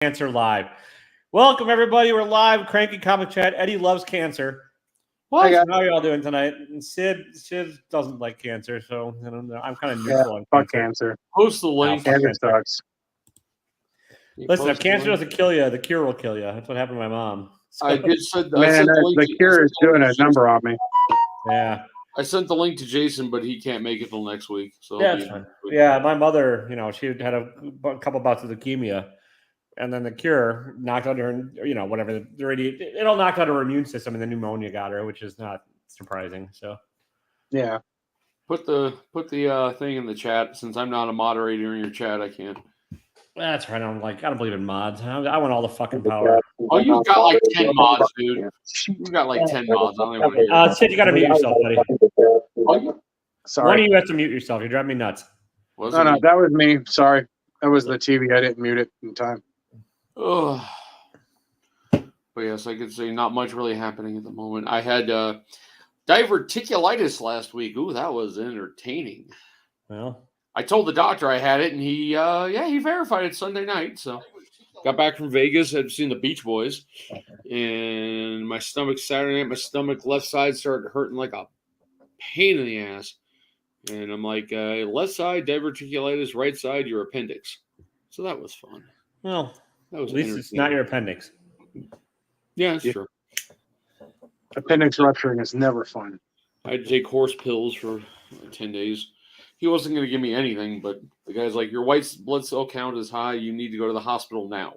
Cancer Live. Welcome, everybody. We're live. Cranky Comic Chat. Eddie loves cancer. What? How are y'all doing tonight? And Sid doesn't like cancer, so I don't know. I'm kind of neutral on fuck cancer. Post the link. Cancer sucks. Listen, if cancer doesn't kill you, the cure will kill you. That's what happened to my mom. So, I did said the cure is doing a number on me. Yeah. I sent the link to Jason, but he can't make it till next week. So yeah, fine. Yeah, my mother, she had a couple bouts of leukemia, and then the cure knocked out her, whatever it'll knock out her immune system, and the pneumonia got her, which is not surprising. So, yeah, put the thing in the chat. Since I'm not a moderator in your chat, I can't. That's right. I don't believe in mods. I want all the fucking power. Oh, you've got like 10 mods, dude. You've got like 10 mods. I don't even want to hear Sid, you got to mute yourself, buddy. Sorry. One of you has to mute yourself. You're driving me nuts. No, that was me. Sorry. That was the TV. I didn't mute it in time. Oh. But yes, I could say not much really happening at the moment. I had diverticulitis last week. Ooh, that was entertaining. Well, I told the doctor I had it, and he verified it Sunday night. So got back from Vegas. I'd seen the Beach Boys, and my stomach Saturday night. My stomach left side started hurting like a pain in the ass, and I'm like, left side diverticulitis, right side your appendix. So that was fun. Well, that was at least it's not your appendix. Yeah, that's true. Appendix rupturing is never fun. I had to take horse pills for 10 days. He wasn't going to give me anything, but the guy's like, your white blood cell count is high. You need to go to the hospital now.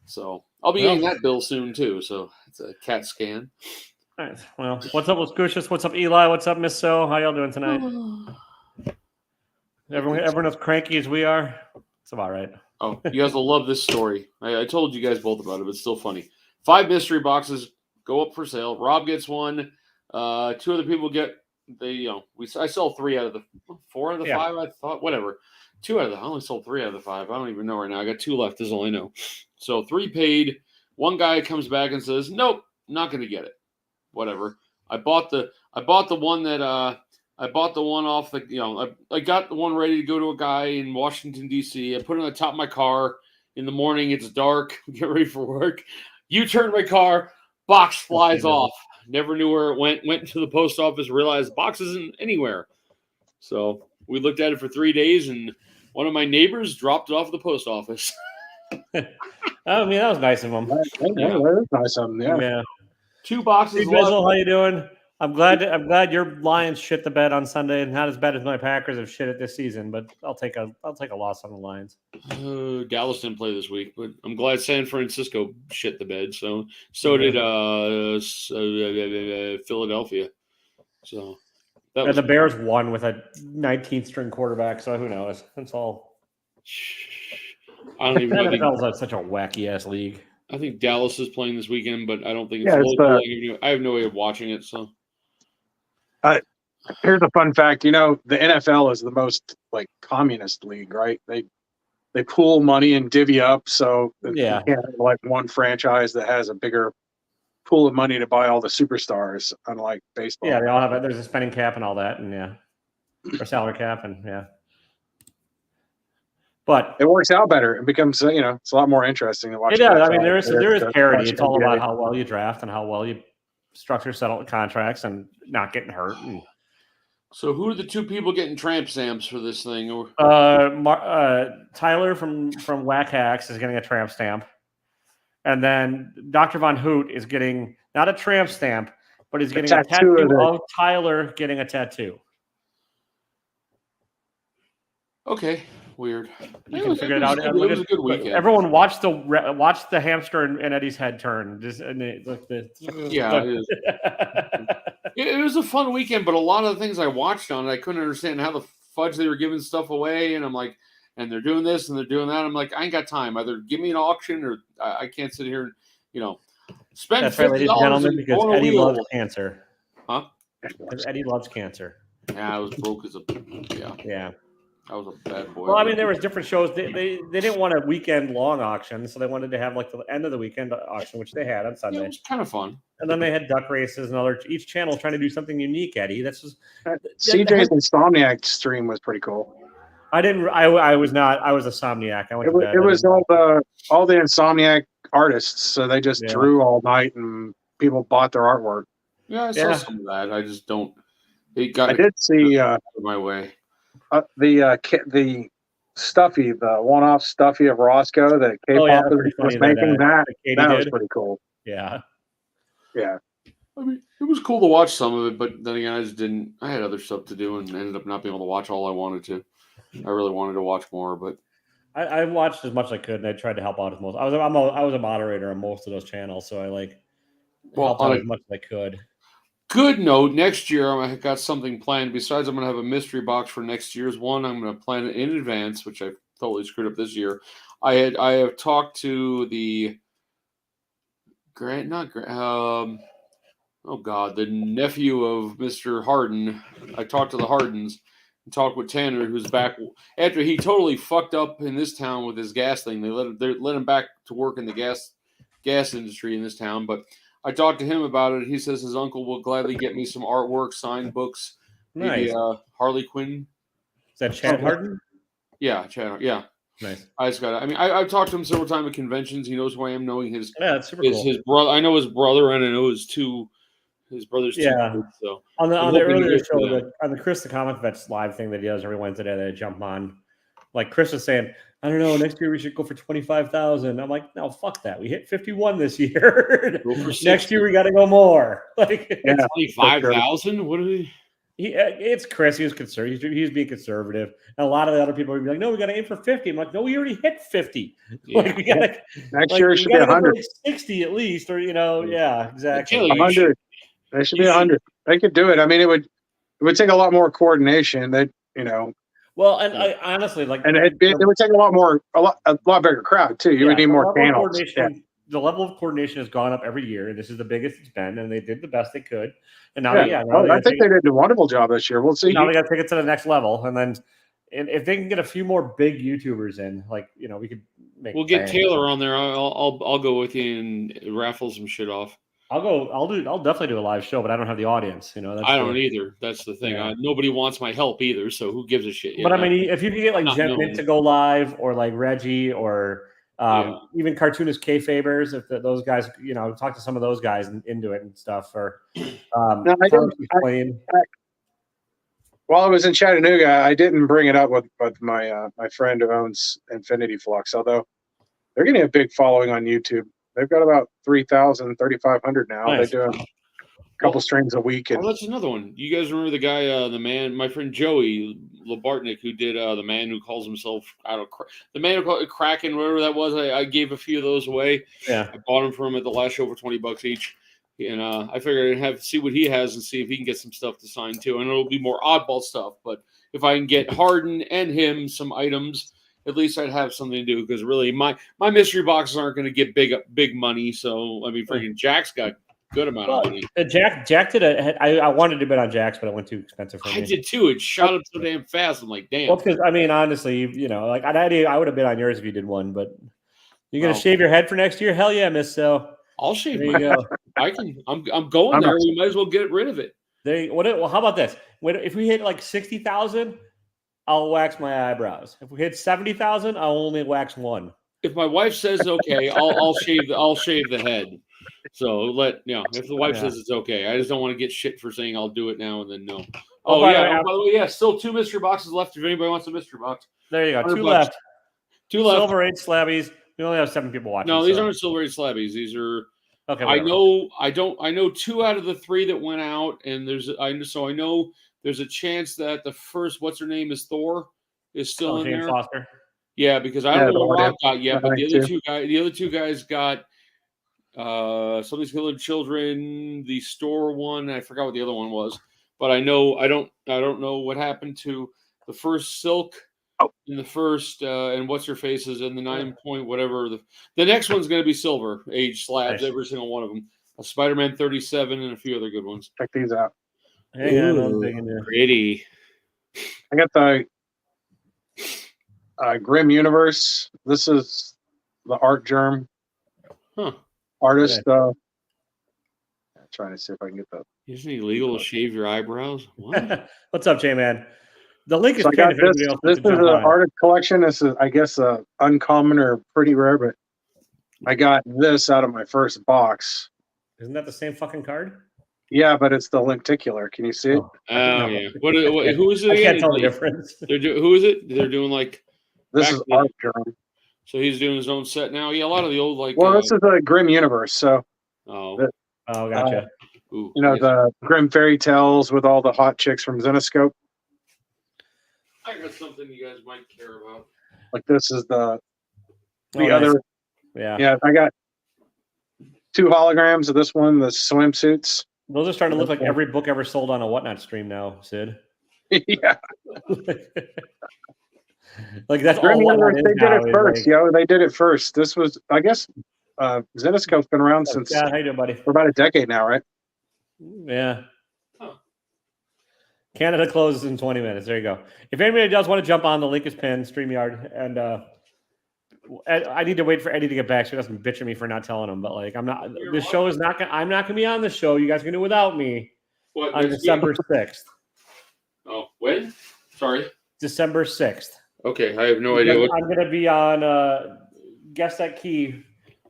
So I'll be getting that bill soon, too. So it's a CAT scan. All right. Well, what's up, Luscucious? What's up, Eli? What's up, Miss So? How y'all doing tonight? Everyone as cranky as we are? It's about right. Oh, you guys will love this story. I told you guys both about it, but it's still funny. 5 mystery boxes go up for sale. Rob gets one. 2 other people get... I sell 3 out of the 4 out of the 5. I thought whatever. 2 out of the. I only sold 3 out of the 5. I don't even know right now. I got 2 left. Is all I know. So 3 paid. One guy comes back and says, "Nope, not going to get it." Whatever. I bought the one that I bought the one off the. I got the one ready to go to a guy in Washington D.C. I put it on the top of my car. In the morning, it's dark. Get ready for work. U-turn my car. Box flies off. Never knew where it went. Went to the post office, realized the box isn't anywhere. So we looked at it for 3 days, and one of my neighbors dropped it off at the post office. I mean, that was nice of him. Yeah, that was nice of him. Yeah. 2 boxes. Hey, Bizzle, how you doing? I'm glad your Lions shit the bed on Sunday, and not as bad as my Packers have shit it this season. But I'll take a loss on the Lions. Dallas didn't play this week, but I'm glad San Francisco shit the bed. So did Philadelphia. So the Bears won with a 19th string quarterback. So who knows? That's all. I don't even know. NFL's such a wacky ass league. I think Dallas is playing this weekend, but I don't think it's local. I have no way of watching it. So. Here's a fun fact. The NFL is the most communist league, right? They pool money and divvy up, so you can't have one franchise that has a bigger pool of money to buy all the superstars, unlike baseball. Yeah, they all have it. There's a spending cap and all that, and or salary cap, and But it works out better. It becomes it's a lot more interesting to watch. It does. I mean, there is parity. It's all about how well you draft and how well you structure settle contracts and not getting hurt. So who are the 2 people getting tramp stamps for this thing? Tyler from Whack Hacks is getting a tramp stamp. And then Dr. Von Hoot is getting not a tramp stamp, but he's getting a tattoo of Tyler getting a tattoo. Okay. Weird. You can figure it out. It was a good weekend. Everyone watch the hamster in Eddie's head turn. It was a fun weekend, but a lot of the things I watched on it, I couldn't understand how the fudge they were giving stuff away, and I'm like, and they're doing this and they're doing that. I'm like, I ain't got time. Either give me an auction or I can't sit here and spend. That's right, ladies and gentlemen, because Eddie loves cancer. Huh? Because Eddie loves cancer. Yeah, I was broke as a yeah. I was a bad boy. Well, I mean, there was different shows. They didn't want a weekend-long auction, so they wanted to have the end of the weekend auction, which they had on Sunday. Yeah, it was kind of fun. And then they had duck races and each channel trying to do something unique, Eddie. That's just CJ's Insomniac stream was pretty cool. I didn't. I was not. I was a Somniac. I went to bed. It was all the Insomniac artists, so they just drew all night, and people bought their artwork. Yeah, I saw some of that. I just don't. It got. I did see my way. The Stuffy, the one-off Stuffy of Roscoe that K-pop was making. That was pretty cool. Yeah. Yeah. I mean, it was cool to watch some of it, but then again, I just didn't. I had other stuff to do and ended up not being able to watch all I wanted to. I really wanted to watch more, but I watched as much as I could, and I tried to help out as most. I was a moderator on most of those channels, so I helped out as much as I could. Good note. Next year, I got something planned. Besides, I'm going to have a mystery box for next year's one. I'm going to plan it in advance, which I totally screwed up this year. I have talked to the the nephew of Mr. Harden. I talked to the Hardens and talked with Tanner, who's back after he totally fucked up in this town with his gas thing. They let him back to work in the gas industry in this town, but I talked to him about it. He says his uncle will gladly get me some artwork, signed books, maybe Harley Quinn. Is that Chad Harden? Yeah, Chad. Yeah. Nice. I just got. I mean, I've talked to him several times at conventions. He knows who I am, knowing his. Yeah, that's super cool. His brother. I know his brother, and I know his brothers. Yeah. Too, so on the earlier show, on the Chris the Comic Vets live thing that he does every Wednesday that I jump on, like Chris was saying, I don't know, next year we should go for 25,000. I'm like, no, fuck that. We hit 51 this year. Next year we got to go more. Like 25,000. What are we? It's Chris. He was conservative. He's being conservative. And a lot of the other people would be like, no, we got to aim for 50. I'm like, no, we already hit 50. Yeah. Like, we got next year it should be 100. 60 at least, or yeah, exactly. 100. They should be 100. They could do it. I mean, it would take a lot more coordination. Well, and I honestly and it would take a lot bigger crowd too. You would need more channels. The level of coordination has gone up every year, and this is the biggest it's been. And they did the best they could. And now, I think they did a wonderful job this year. We'll see. Now they got to take it to the next level, and then if they can get a few more big YouTubers in, we could make. We'll get Taylor on there. I'll go with you and raffle some shit off. I'll definitely do a live show, but I don't have the audience. I don't either. That's the thing. Yeah. Nobody wants my help either, so who gives a shit? But I mean, if you could get Jen Mint to go live, or like Reggie, or even cartoonist K-Fabers, if those guys, talk to some of those guys into it and stuff. Or while I was in Chattanooga, I didn't bring it up with my my friend who owns Infinity Flux, although they're getting a big following on YouTube. They've got about 3,000, 3,500 now. Nice. They do a couple streams a week. And that's another one. You guys remember the guy, the man, my friend Joey Labartnik, who did the man who calls himself, the man who called it Kraken, whatever that was. I gave a few of those away. Yeah, I bought them from him at the last show for $20 each. And I figured I'd see what he has and see if he can get some stuff to sign too. And it'll be more oddball stuff. But if I can get Harden and him some items, at least I'd have something to do, because really my mystery boxes aren't going to get big money. So I mean, freaking Jack's got good amount of money. Jack did I wanted to bet on Jack's, but it went too expensive for me. I did too. It shot up so damn fast. I'm like, damn. Well, because I mean, honestly, I would have been on yours if you did one, but you're gonna shave your head for next year? Hell yeah, Miss So. I'll shave. There you go. I can. I'm going there. We might as well get rid of it. Well, how about this? If we hit like 60,000. I'll wax my eyebrows. If we hit 70,000, I'll only wax one. If my wife says okay, I'll shave the head. So if the wife says it's okay, I just don't want to get shit for saying I'll do it now and then no. By the way, still 2 mystery boxes left. If anybody wants a mystery box, there you go. 2 left. 2 left. Silver 8 slabbies. We only have 7 people watching. No, these aren't Silver 8 slabbies. These are. Okay. I know 2 out of the 3 that went out, and I know. There's a chance that the first, what's her name, is Thor, is still in there. Foster. Yeah, because I don't know what Rob got yet, but the other two guys got Somebody's Killing Children, the store one. I forgot what the other one was, but I don't know what happened to the first Silk in the first, and what's her face is in the 9 point whatever. The next one's going to be Silver Age slabs, every single one of them. A Spider-Man 37 and a few other good ones. Check these out. Pretty. I got the Grim Universe. This is the Art Germ artist. I'm trying to see if I can get that. Isn't it illegal to shave your eyebrows? What? What's up, J-Man? The link is So I got pinned if this. anybody else This wants is to an jump on. artist collection. This is, I guess, uncommon or pretty rare, but I got this out of my first box. Isn't that the same fucking card? Yeah, but it's the lenticular. Can you see it? Oh, yeah. Who is it I again? can't tell the difference. Who is it? They're doing like. This is art drawing. So he's doing his own set now. Yeah, a lot of the old like. Well, this is a Grimm universe, so. Oh. Oh, gotcha. Ooh, The Grimm fairy tales with all the hot chicks from Zenoscope. I got something you guys might care about. Like this is the Nice. other. Yeah. Yeah, I got 2 holograms of this one, the swimsuits. Those are starting to look like every book ever sold on a Whatnot stream now, Sid. Yeah. Like that's Grimm all Whatnot universe, is they now. did it first, they did it first. This was, I guess, Zenoscope's been around since Yeah, how you doing, buddy? for about a decade now, right? Yeah. Huh. Canada closes in 20 minutes. There you go. If anybody does want to jump on, the link is pinned, StreamYard, and I need to wait for Eddie to get back so he doesn't bitch at me for not telling him. But like, I'm not. This show is not. I'm not gonna be on the show. You guys can do it without me. What, on December 6th. Oh, when? Sorry. December 6th. Okay, I have no idea. I'm gonna be on Guess That Key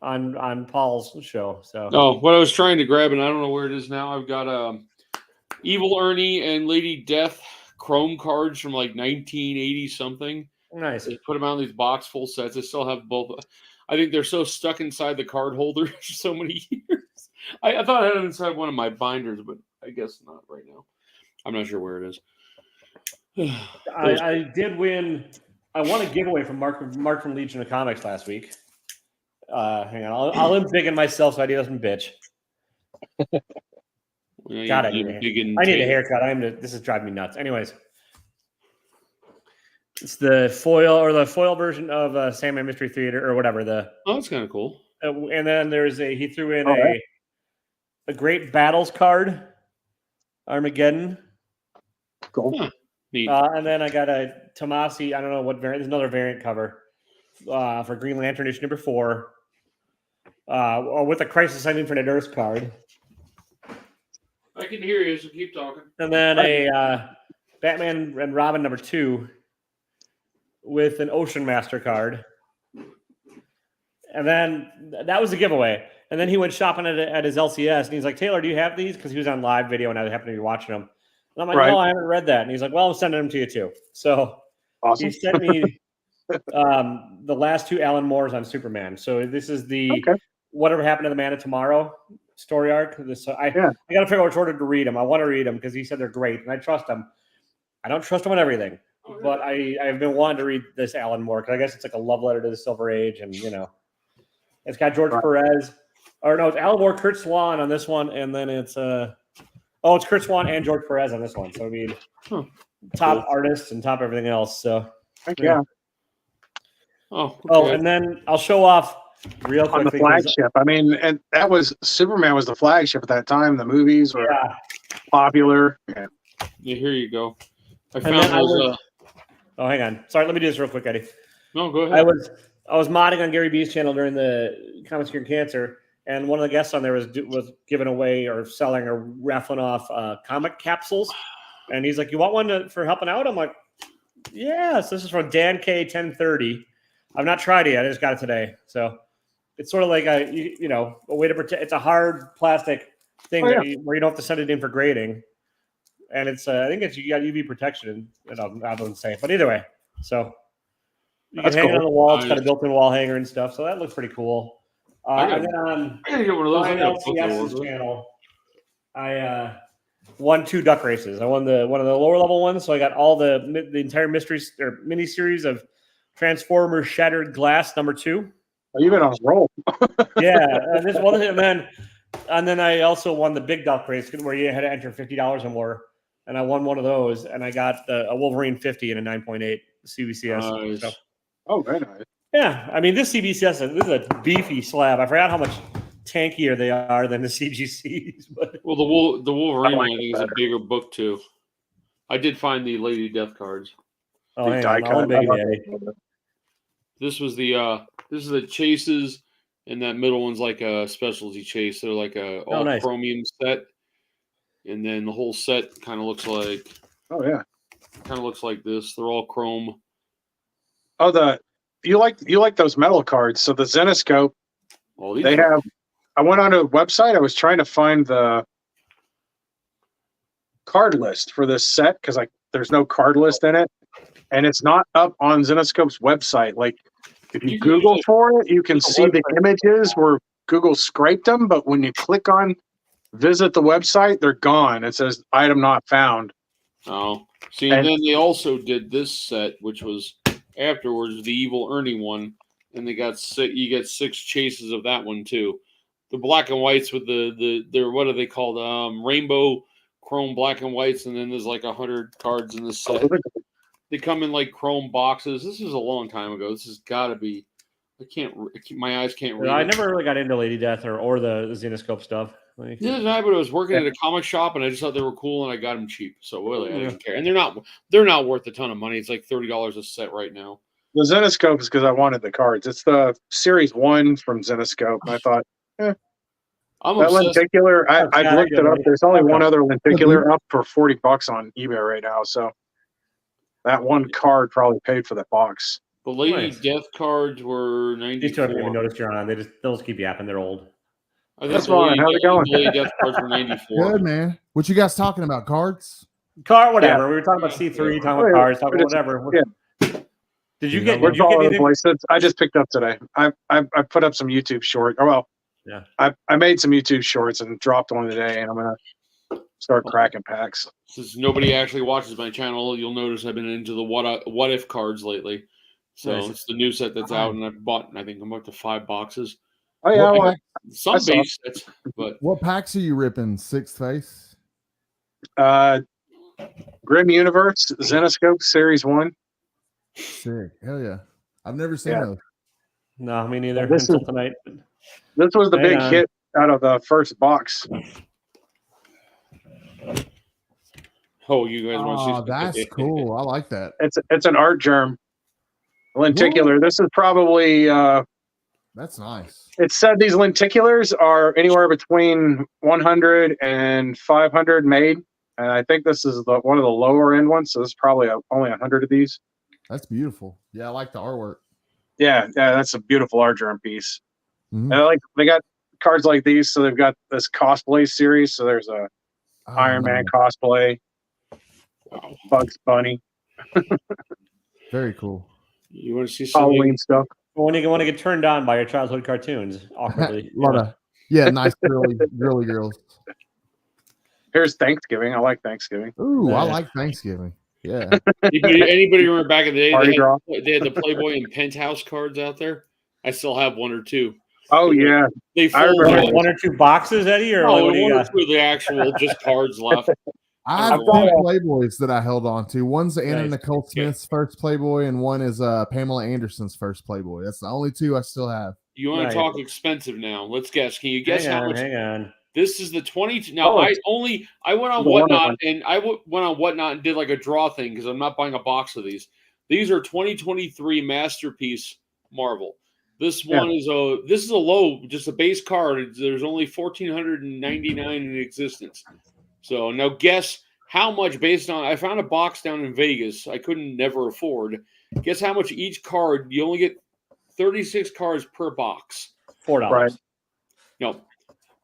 on Paul's show. So. Oh, what I was trying to grab, and I don't know where it is now. I've got Evil Ernie and Lady Death Chrome cards from like 1980 something. Nice. They put them out in these box full sets. I still have both. I think they're so stuck inside the card holder for so many years. I thought I had them inside one of my binders, but I guess not right now. I'm not sure where it is. I did win. I won a giveaway from Mark from Legion of Comics last week. Hang on, I'll embiggen myself so Eddie doesn't bitch. Well, God, I need a haircut. This is driving me nuts. Anyways, it's the foil version of Sandman Mystery Theater or whatever. Oh, that's kind of cool. And then he threw in a Great Battles card, Armageddon. Cool. Huh. Neat. And then I got a Tomasi. I don't know what variant. There's another variant cover for Green Lantern issue number 4, with a Crisis on Infinite Earth card. I can hear you, so keep talking. And then a Batman and Robin number 2 with an Ocean Master card. And then that was a giveaway. And then he went shopping at his LCS, and he's like, "Taylor, do you have these?" Because he was on live video, and I happened to be watching them. And I'm like, "No, I haven't read that." And he's like, "Well, I'm sending them to you too." So awesome. He sent me the last 2 Alan Moores on Superman. So this is the Whatever Happened to the Man of Tomorrow story arc. I got to figure out which order to read them. I want to read them because he said they're great, and I trust him. I don't trust him on everything, but I've been wanting to read this Alan Moore because I guess it's like a love letter to the Silver Age, and it's got George Perez, or no, it's Alan Moore, Kurt Swan on this one, and then it's it's Kurt Swan and George Perez on this one. So I mean, top artists and top everything else. So yeah. And then I'll show off real quick on the flagship. I mean, and that was Superman was the flagship at that time. The movies were popular. Yeah, here you go. I found those. Hang on. Sorry, let me do this real quick, Eddie. No, go ahead. I was modding on Gary B's channel during the Comics Cure Cancer, and one of the guests on there was giving away or selling or raffling off comic capsules, and he's like, "You want one for helping out?" I'm like, "Yes." This is from Dan K 1030. I've not tried it yet. I just got it today, so it's sort of like a way to protect. It's a hard plastic thing where you don't have to send it in for grading, and it's I think you got UV protection. I don't say, but either way, so. You can hang it on the wall. It's got a built-in wall hanger and stuff, so that looks pretty cool. And then on my LCS's channel, I won 2 duck races. I won one of the lower level ones, so I got all the entire mysteries or mini series of Transformers Shattered Glass number 2. Oh, you've been on a roll. This one, and then I also won the big duck race where you had to enter $50 or more, and I won one of those, and I got a Wolverine 50 and a 9.8 CBCS. Nice. So. Oh, very nice. Yeah, I mean, this CBCS, this is a beefy slab. I forgot how much tankier they are than the CGCs. But well, the Wolverine one I think is a bigger book too. I did find the Lady Death cards. Oh, this was the chases, and that middle one's like a specialty chase. They're like a nice. chromium set, and then the whole set kind of looks like. Oh yeah. Kind of looks like this. They're all chrome. Oh, you like those metal cards. So the Zenoscope, Oh, they have. I went onto a website. I was trying to find the card list for this set because there's no card list in it, and it's not up on Zenoscope's website. Like if you Google for it, you can see the images where Google scraped them, but when you click on visit the website, they're gone. It says item not found. Oh, see, and then they also did this set, which was afterwards the Evil Ernie one, and they got you get 6 chases of that one too. The black and whites with the what are they called? Rainbow chrome black and whites, and then there's like 100 cards in this set. They come in like chrome boxes. This is a long time ago. This has got to be. My eyes can't read. I never really got into Lady Death or the Zenoscope stuff. But I was working at a comic shop, and I just thought they were cool, and I got them cheap. So really, I didn't care. And they're not worth a ton of money. It's like $30 a set right now. The Zenoscope is because I wanted the cards. It's the Series 1 from Zenoscope. I thought, that lenticular, I looked it up. There's only one other lenticular up for $40 on eBay right now. So that one card probably paid for that box. The Lady Death cards were 94. These two I don't even notice you're on. They'll just keep yapping. They're old. That's fine. How's it going? The Lady Death cards were 94. Good, man. What you guys talking about? Cards? Whatever. Yeah. We were talking about C3, talking about cards, talking about whatever. Yeah. Did you get anything? I just picked up today. I put up some YouTube short. I made some YouTube shorts and dropped one today, and I'm gonna start cracking packs. Since nobody actually watches my channel, you'll notice I've been into the what if cards lately. So it's the new set that's out, and I think I'm up to 5 boxes. Oh yeah, some base sets. But what packs are you ripping? Sixth Face? Grim Universe, Zenoscope Series 1. Sick. Hell yeah. I've never seen those. No, me neither. Until tonight. This was the big hit out of the first box. Oh, you guys want to see? That's cool. I like that. It's an art germ. Lenticular. This is probably that's nice. It said these lenticulars are anywhere between 100 and 500 made, and I think this is one of the lower end ones. So there's probably only 100 of these. That's beautiful. Yeah, I like the artwork. Yeah, that's a beautiful art germ piece. Mm-hmm. And they got cards like these, so they've got this cosplay series. So there's a Iron Man cosplay, Bugs Bunny. Very cool. You want to see some Halloween stuff? When you want to get turned on by your childhood cartoons, awkwardly. Nice girly girls. Here's Thanksgiving. I like Thanksgiving. Ooh, I like Thanksgiving. Yeah. Anybody remember back in the day they had the Playboy and Penthouse cards out there? I still have 1 or 2. Oh yeah, they I remember 1 or 2 boxes, Eddie, or no, 1 or 2 of the actual just cards left. I have 2 Playboys that I held on to. One's Anna Nicole Smith's first Playboy, and one is Pamela Anderson's first Playboy. That's the only 2 I still have. You want to talk expensive now? Let's guess. Can you guess how much? Hang on. This is the 20. Now I went on Whatnot and went on Whatnot and did like a draw thing because I'm not buying a box of these. These are 2023 Masterpiece Marvel. This one is a low, just a base card. There's only 1,499 in existence. So now guess how much based on. I found a box down in Vegas. I couldn't never afford. Guess how much each card. You only get 36 cards per box. $4. Right. No.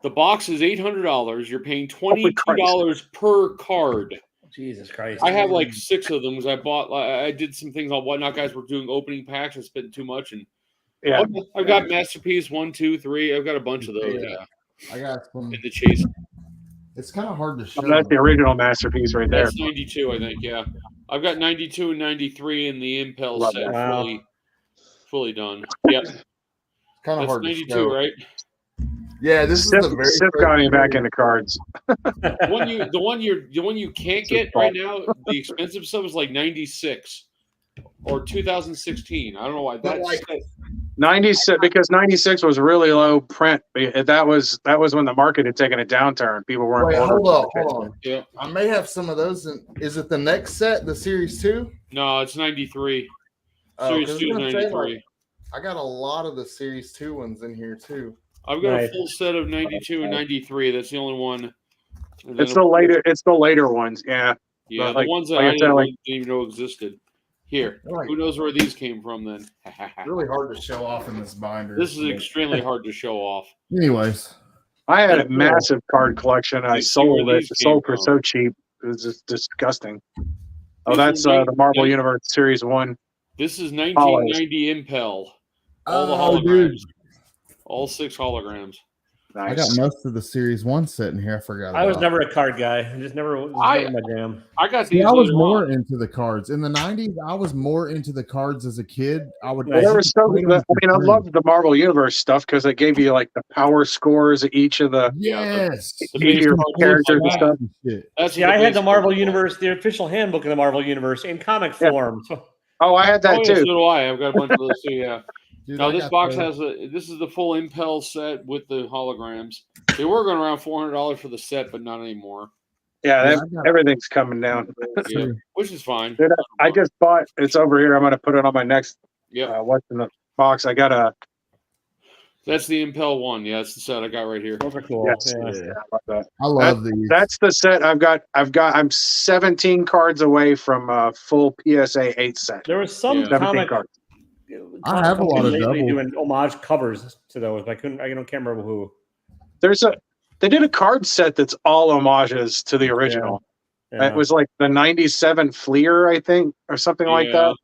The box is $800. You're paying $22 per card. Jesus Christ! I have like 6 of them because I bought. I did some things on Whatnot. Guys were doing opening packs and spending too much. And I've got Masterpiece 1, 2, 3. I've got a bunch of those. Yeah. I got some in the chase. It's kind of hard to show. That's the original Masterpiece right there. That's 92, I think. Yeah, I've got 92 and 93 in the Impel Love set, fully done. Yep, kind of hard 92, to show. right? Yeah, this is the very Sip got him back into cards. The one you can't get right now, the expensive stuff is like 96 or 2016. I don't know why. That's like 96 because 96 was really low print. That was when the market had taken a downturn. People weren't. Wait, hold on. Yeah, I may have some of those. Is it the next set, the Series 2? No, it's 93. Series 2 is 93. I got a lot of the Series 2 ones in here too. I've got a full set of 92 and 93. That's the only one. It's the later ones. Yeah. Yeah, But the ones that like I I said, didn't even know existed. Here, Right. who knows where these came from then? Really hard to show off in this binder. This is extremely hard to show off. Anyways, I had a That's cool. massive card collection. I Let's see where sold it. these Sold came for from. so cheap. It was just disgusting. Oh, This that's is the Marvel nine- Universe Series 1. This is 1990 Impel. All the Oh, holograms. dude. All 6 holograms. I got Nice. most of the Series 1 set in here. I forgot about. I was never a card guy. I just never was never my jam. I got See, these I was later more on. into the cards. In the 90s, I was more into the cards as a kid. I would Well, There was so, play them with your I friends. loved the Marvel Universe stuff because it gave you like the power scores of each of the Yes. the each of base your cards characters and like stuff. Shit. That's See, what I had base the Marvel cards are. Universe, the official handbook of the Marvel Universe in comic Yeah. form. So, Oh, I had that Oh, yeah, so too. do I. I've got a bunch of those too, yeah. Dude, Now I this got box those. has this is the full Impel set with the holograms. They were going around $400 for the set, but not anymore. Yeah, Yeah, that- I got- everything's coming down. Yeah, which is fine. Dude, I just bought. It's over here. I'm going to put it on my next. Yep, What's in the box? I got a. that's the Impel one. Yeah, that's the set I got right here. those are cool. Yes, Yeah. yeah, I love that. I love these. That's the set I've got. I'm 17 cards away from a full PSA 8 set. There was some Yeah. 17 comic. cards. I have a lot of lately double. doing homage covers to those. But I can't remember who. They did a card set that's all homages to the original. Yeah. It was like the 97 Fleer, I think, or something like that.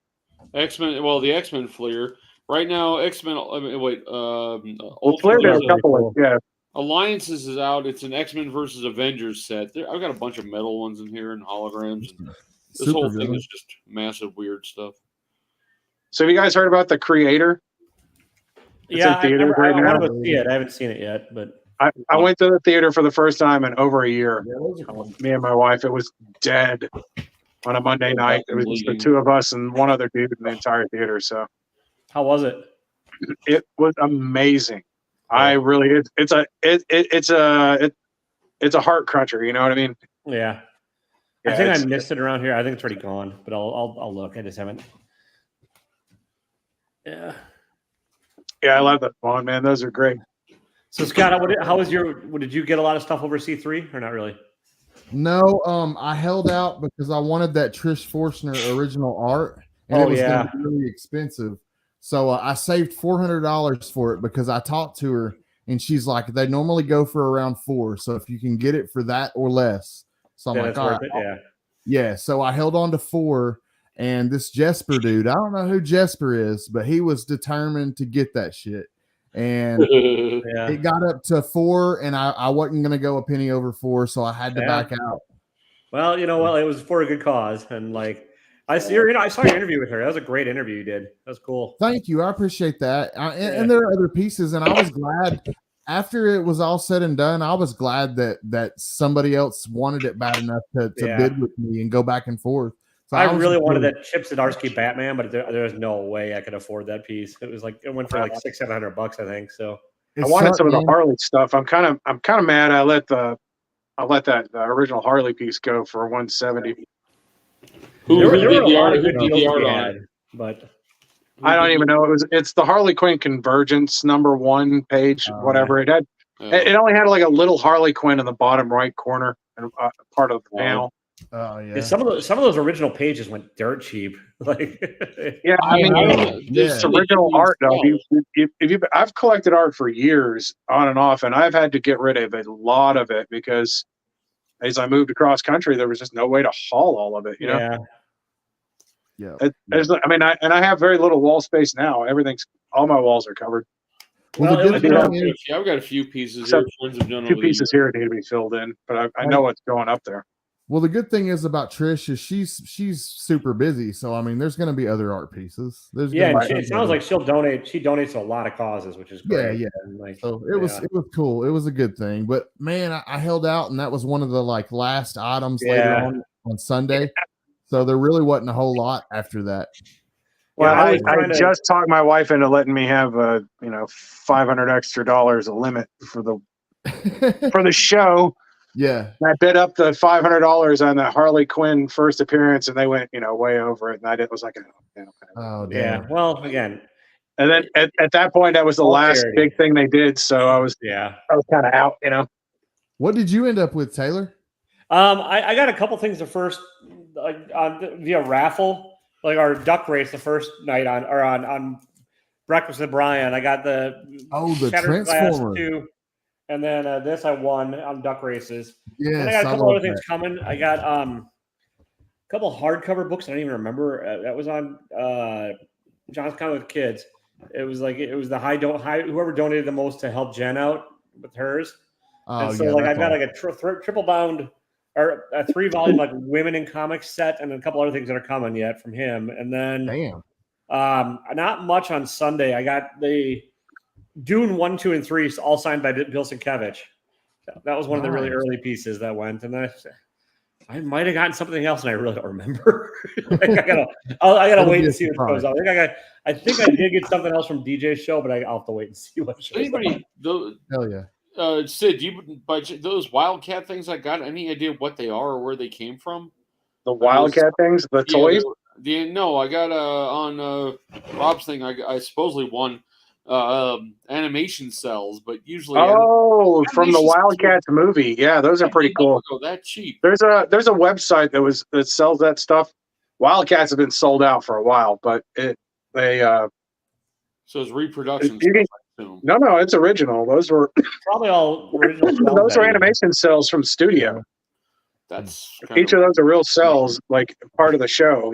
X-Men. Well, the X-Men Fleer. Right now, X-Men. I mean, wait. Well, Ultra Fleer did a really couple cool. of, yeah. Alliances is out. It's an X-Men versus Avengers set. I've got a bunch of metal ones in here and holograms. And this Super whole thing good. is just massive weird stuff. So have you guys heard about the Creator? It's Yeah, in theaters right I now. want to see it. I haven't seen it yet, but I went to the theater for the first time in over a year. yeah, those are cool. Me and my wife. It was dead on a Monday Oh, night. It was that's just the bleeding. two of us and one other dude in the entire theater. So How was it? it was amazing. I really it's a heart cruncher. You know what I mean? Yeah. Yeah, I think it's- I missed it around here. I think it's already gone, but I'll look. I just haven't. Yeah. Yeah, I love that one, man. Those are great. So Scott, how was your? Did you get a lot of stuff over C3 or not really? No, I held out because I wanted that Trish Forstner original art, and Oh, it was yeah. going to be really expensive. So I saved $400 for it because I talked to her, and she's like, they normally go for around $4. So if you can get it for that or less, so I'm Yeah, like, that's all worth right, it. Yeah. yeah. So I held on to $4, and this Jesper dude, I don't know who Jesper is, but he was determined to get that shit, and Yeah. it got up to $4, and I wasn't going to go a penny over $4, so I had to Yeah. back out. Well, you know what? It was for a good cause, and like I saw your interview with her. That was a great interview you did. That was cool. Thank you. I appreciate that. Yeah. And there are other pieces, and I was glad after it was all said and done. I was glad that somebody else wanted it bad enough to Yeah. bid with me and go back and forth. So I was really wanted really- that Chip Zdarsky Batman, but there was no way I could afford that piece. It was like it went for like $600-700, I think. So it I wanted sucked, some of the man. Harley stuff. I'm kind of mad. I let that original Harley piece go for 170. Who there were did a the lot art? of Who good did the deals art we on had, it? but I don't even know. It's the Harley Quinn Convergence #1 page, Oh, whatever. It had. It only had like a little Harley Quinn in the bottom right corner and part of the panel. Oh yeah. yeah, some of those original pages went dirt cheap. Like Yeah, I mean, it's original art though. I've collected art for years on and off, and I've had to get rid of a lot of it because as I moved across country, there was just no way to haul all of it. You know, yeah, yeah. I have very little wall space now. All my walls are covered. Well, the Well, good it was- thing is, I've got a few pieces Except here. Friends have done Two over the pieces here need to be filled in, but I know what's going up there. well, the good thing is about Trish is she's super busy. So I mean, there's going to be other art pieces. There's yeah. gonna And be it sounds like she'll donate. She donates to a lot of causes, which is great. Yeah. And like, So it was cool. It was a good thing. But man, I held out, and that was one of the like last items later Yeah. on Sunday. So there really wasn't a whole lot after that. Well, Yeah, I I was trying to- just talked my wife into letting me have $500 extra a limit for the show. Yeah. And I bid up the $500 on the Harley Quinn first appearance, and they went way over it. And was like, okay. Oh, yeah. damn. Well, again, And then at that point, that was the All last charity. big thing they did. So I was yeah. kind of out. What did you end up with, Taylor? I got a couple things the first via raffle, like our duck race the first night on Breakfast with Brian. I got the Transformer Glass 2, and then this I won on duck races. Yes, and I got a couple other things coming. I got a couple hardcover books I don't even remember. That was on John's Comic with Kids. It was the high whoever donated the most to help Jen out with hers. And so I've got like a triple bound or a 3-volume like women in comics set, and a couple other things that are coming yet from him. And then not much on Sunday. I got the Dune 1, 2, and 3 all signed by Bill Sienkiewicz. That was one of the really early pieces that went, and I might have gotten something else, and I really don't remember. I gotta wait and see what goes on. I think I did get something else from DJ's show, but I'll have to wait and see what shows. Hell yeah. Sid, those Wildcat things I got, any idea what they are or where they came from? The Wildcat things, the toys? No, I got on Rob's thing. I supposedly won animation cells, but usually from the Wildcats movie. Yeah, those are pretty cool. Go that cheap. There's a website that sells that stuff. Wildcats have been sold out for a while, but so it's reproduction. No, it's original. Those were probably all original. Those are animation cells from Studio. That's each of those are real cells, like part of the show.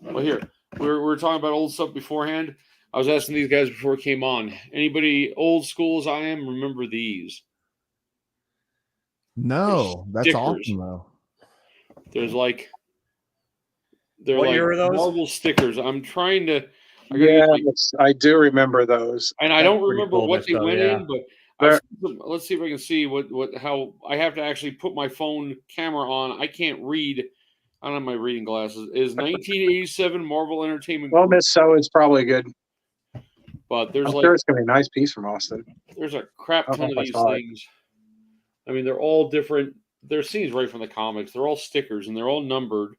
Well, here we're talking about old stuff beforehand. I was asking these guys before it came on. Anybody old school as I am remember these? No, that's awesome though. There's what year are those? Marvel stickers. I'm trying to. I do remember those, and I don't remember what they went in, but let's see if I can see how I have to actually put my phone camera on. I can't read. I don't have my reading glasses. Is 1987 Marvel Entertainment? Well, Miss So is probably good. But there's sure it's gonna be a nice piece from Austin. There's a crap ton of these things. I mean, they're all different. They're scenes right from the comics. They're all stickers and they're all numbered.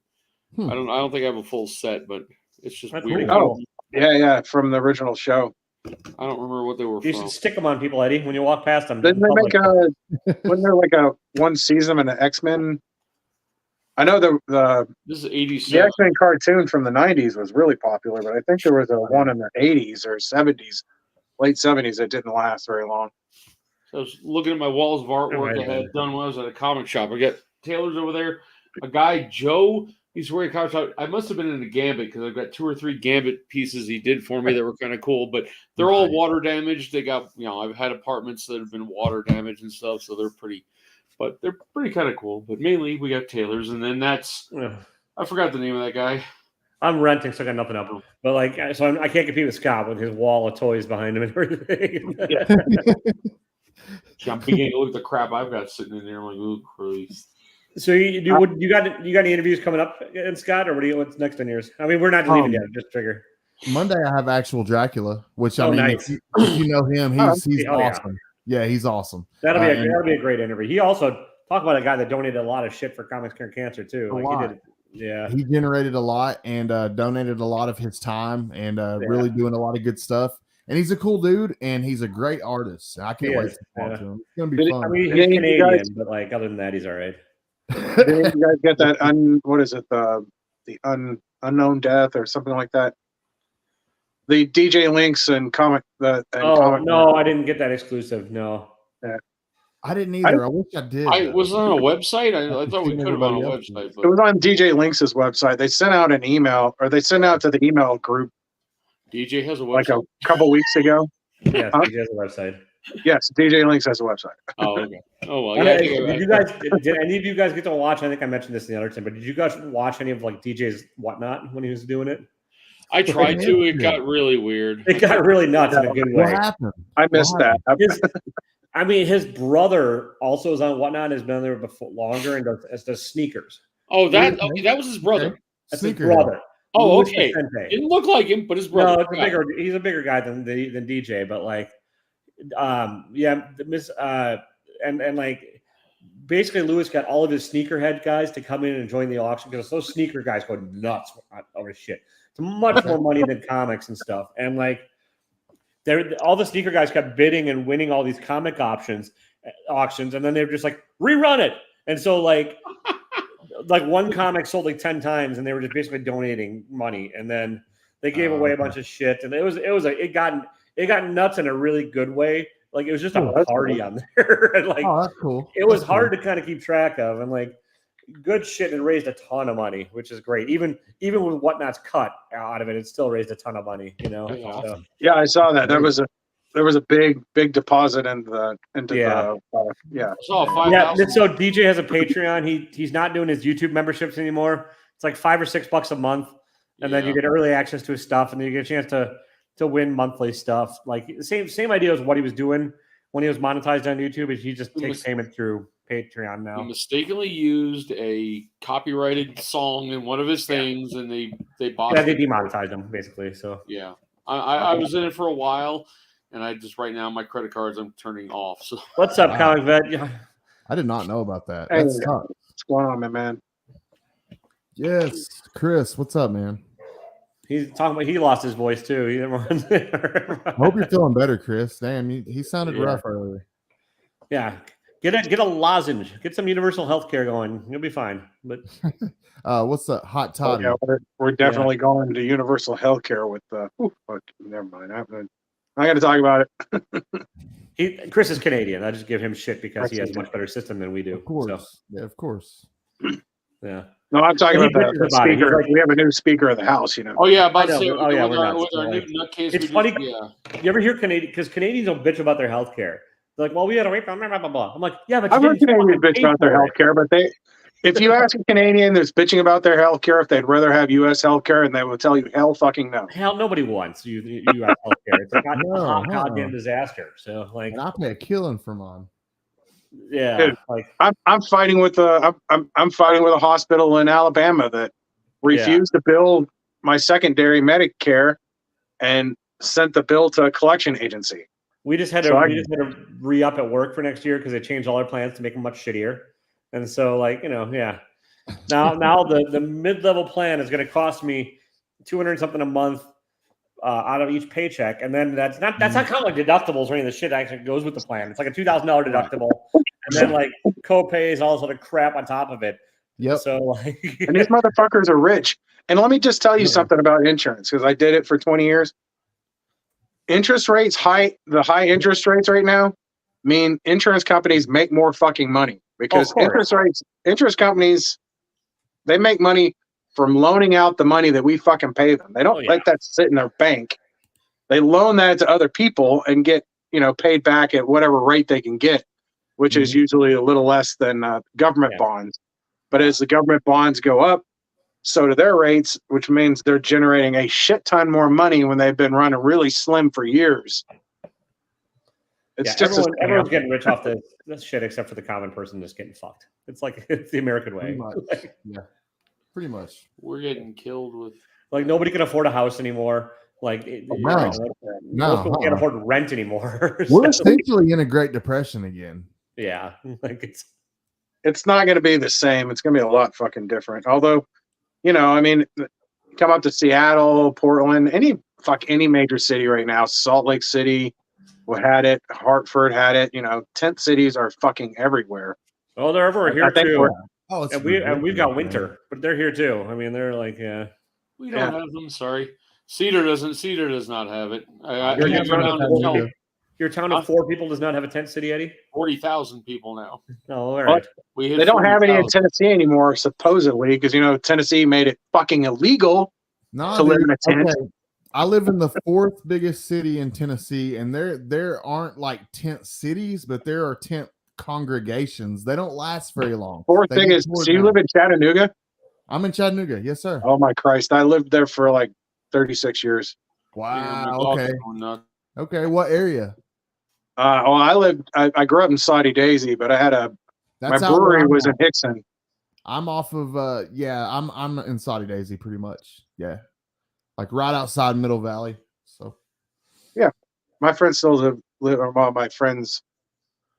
I don't think I have a full set, but it's just weird. Oh, yeah, from the original show. I don't remember what they were You from. should stick them on people, Eddie, when you walk past them. Didn't they make wasn't there like a one season in the X-Men? I know this is 87. The X-Men cartoon from the 90s was really popular, but I think there was a one in the 80s or 70s, late 70s that didn't last very long. So I was looking at my walls of artwork I had done when I was at a comic shop. I got Taylor's over there. A guy, Joe, he's wearing a comic shop. I must have been in the Gambit because I've got 2 or 3 Gambit pieces he did for me that were kind of cool, but they're all water damaged. They got, I've had apartments that have been water damaged and stuff, so they're pretty kind of cool. But mainly we got Taylor's, and then I forgot the name of that guy. I'm renting, so I got nothing up. But I can't compete with Scott with his wall of toys behind him and everything. I'm beginning to look at the crap I've got sitting in there. I'm like, ooh, Christ. So you got any interviews coming up, Scott, or what's next on yours? I mean, we're not leaving yet. Just trigger. Monday I have Actual Dracula, which nice. if you know him, he's awesome. Yeah, he's awesome. That'll be a great interview. He also talk about a guy that donated a lot of shit for Comics Cure Cancer too. He generated a lot and donated a lot of his time and really doing a lot of good stuff. And he's a cool dude, and he's a great artist. I can't wait to talk to him. It's gonna be fun. I mean, he's Canadian, but other than that, he's all right. Did you guys get that? What is it? The unknown death or something like that. The DJ Links and comic. No, I didn't get that exclusive. No, I didn't either. I wish I did. Was it on a website? I thought we could have on a website. But... It was on DJ Links' website. They sent out an email, or they sent out to the email group. DJ has a website. Like a couple weeks ago. Yeah, DJ has a website. Yes, DJ Links has a website. Oh, okay. Oh, well, yeah. Did any of you guys get to watch? I think I mentioned this in the other time, but did you guys watch any of DJ's Whatnot when he was doing it? I tried to. It got really weird. It got really nuts in a good way. What happened? I missed that. His brother also is on Whatnot. Has been there before longer and does sneakers. Oh, that was his brother. That's his brother. Oh, okay. Didn't look like him, but his brother. No, he's a bigger guy than DJ, but basically Lewis got all of his sneakerhead guys to come in and join the auction because those sneaker guys go nuts over shit. It's much more money than comics and stuff. And all the sneaker guys kept bidding and winning all these comic auctions, and then they were just rerun it. And so like one comic sold like 10 times, and they were just basically donating money, and then they gave away a bunch of shit, and it got nuts in a really good way. Like it was just a party on there, and like that's cool. It was hard to kind of keep track of, and like good shit, and raised a ton of money, which is great. Even with Whatnot's cut out of it, it still raised a ton of money. You know. So. Yeah, I saw that. There was a big deposit into the I saw 5,000. Yeah. So DJ has a Patreon. He's not doing his YouTube memberships anymore. It's like $5 or $6 a month, and then you get early access to his stuff, and then you get a chance to win monthly stuff. Like same idea as what he was doing when he was monetized on YouTube, is he just takes payment through Patreon now. He mistakenly used a copyrighted song in one of his things, and they bought. Yeah, they demonetized him basically. So yeah, I was in it for a while, and I just right now my credit cards I'm turning off. So what's up, Comic Vet? Yeah. I did not know about that. Hey, That's tough. what's going on, my man? Yes, Chris, what's up, man? He's talking about he lost his voice too. I hope you're feeling better, Chris. Damn, he sounded rough earlier. Yeah. Get a lozenge. Get some universal health care going. You'll be fine. But what's the hot toddy? Yeah, we're definitely going to universal health care with never mind. I'm going to talk about it. Chris is Canadian. I just give him shit because he has a much better system than we do. Of course. So. Yeah, of course. Yeah. No, I'm talking about the speaker. Like, we have a new speaker of the house, you know. Oh yeah, about to say with our new nutcase. It's funny. You ever hear Canadian? Because Canadians don't bitch about their health care. They're like, well, we had to wait for blah, blah, blah. I'm like, yeah, but I've heard Canadians bitch about their health care, but if you ask a Canadian that's bitching about their health care, if they'd rather have U.S. health care, and they will tell you hell fucking no. Hell, nobody wants U.S. health care. It's like a goddamn disaster. So like, and I pay a killing for mine. Yeah, dude, like I'm fighting with I'm fighting with a hospital in Alabama that refused to bill my secondary Medicare and sent the bill to a collection agency. We just had to re-up at work for next year because they changed all our plans to make them much shittier. And so, like, Now the mid-level plan is going to cost me $200 and something a month out of each paycheck, and then that's not kind of like deductibles or any of the shit that actually goes with the plan. It's like a $2,000 deductible, and then like co-pays, all this other crap on top of it. Yep. So like, and these motherfuckers are rich. And let me just tell you something about insurance, because I did it for 20 years. Interest rates, the high interest rates right now mean insurance companies make more fucking money, because interest companies, they make money from loaning out the money that we fucking pay them. They don't let that sit in their bank. They loan that to other people and get, paid back at whatever rate they can get, which is usually a little less than government bonds. But as the government bonds go up, so do their rates, which means they're generating a shit ton more money when they've been running really slim for years. It's just everyone's getting rich off this shit, except for the common person just getting fucked. It's like it's the American way. Pretty much. We're getting killed with like nobody can afford a house anymore. Like most people can't afford rent anymore. We're essentially in a Great Depression again. Yeah, like it's not going to be the same. It's going to be a lot fucking different. Although, come up to Seattle, Portland, any major city right now. Salt Lake City had it. Hartford had it. Tent cities are fucking everywhere. Oh, they're everywhere here too. And we've got winter, but they're here too. I mean, they're like, we don't have them. Sorry, Cedar does not have it. Your town of 4 people does not have a tent city, Eddie. 40,000 people now. Oh, all right. They don't have any in Tennessee anymore, supposedly, because Tennessee made it fucking illegal to live in a tent. Okay. I live in the 4th biggest city in Tennessee, and there aren't like tent cities, but there are tent congregations. They don't last very long. Fourth thing is, so you live in Chattanooga? I'm in Chattanooga, yes, sir. Oh my Christ, I lived there for like 36 years. Wow. Okay. What area? I grew up in Saudi Daisy, but I had my brewery was in Hickson. I'm off of I'm in Saudi Daisy pretty much. Yeah. Like right outside Middle Valley. So yeah. My friends still live or my friends'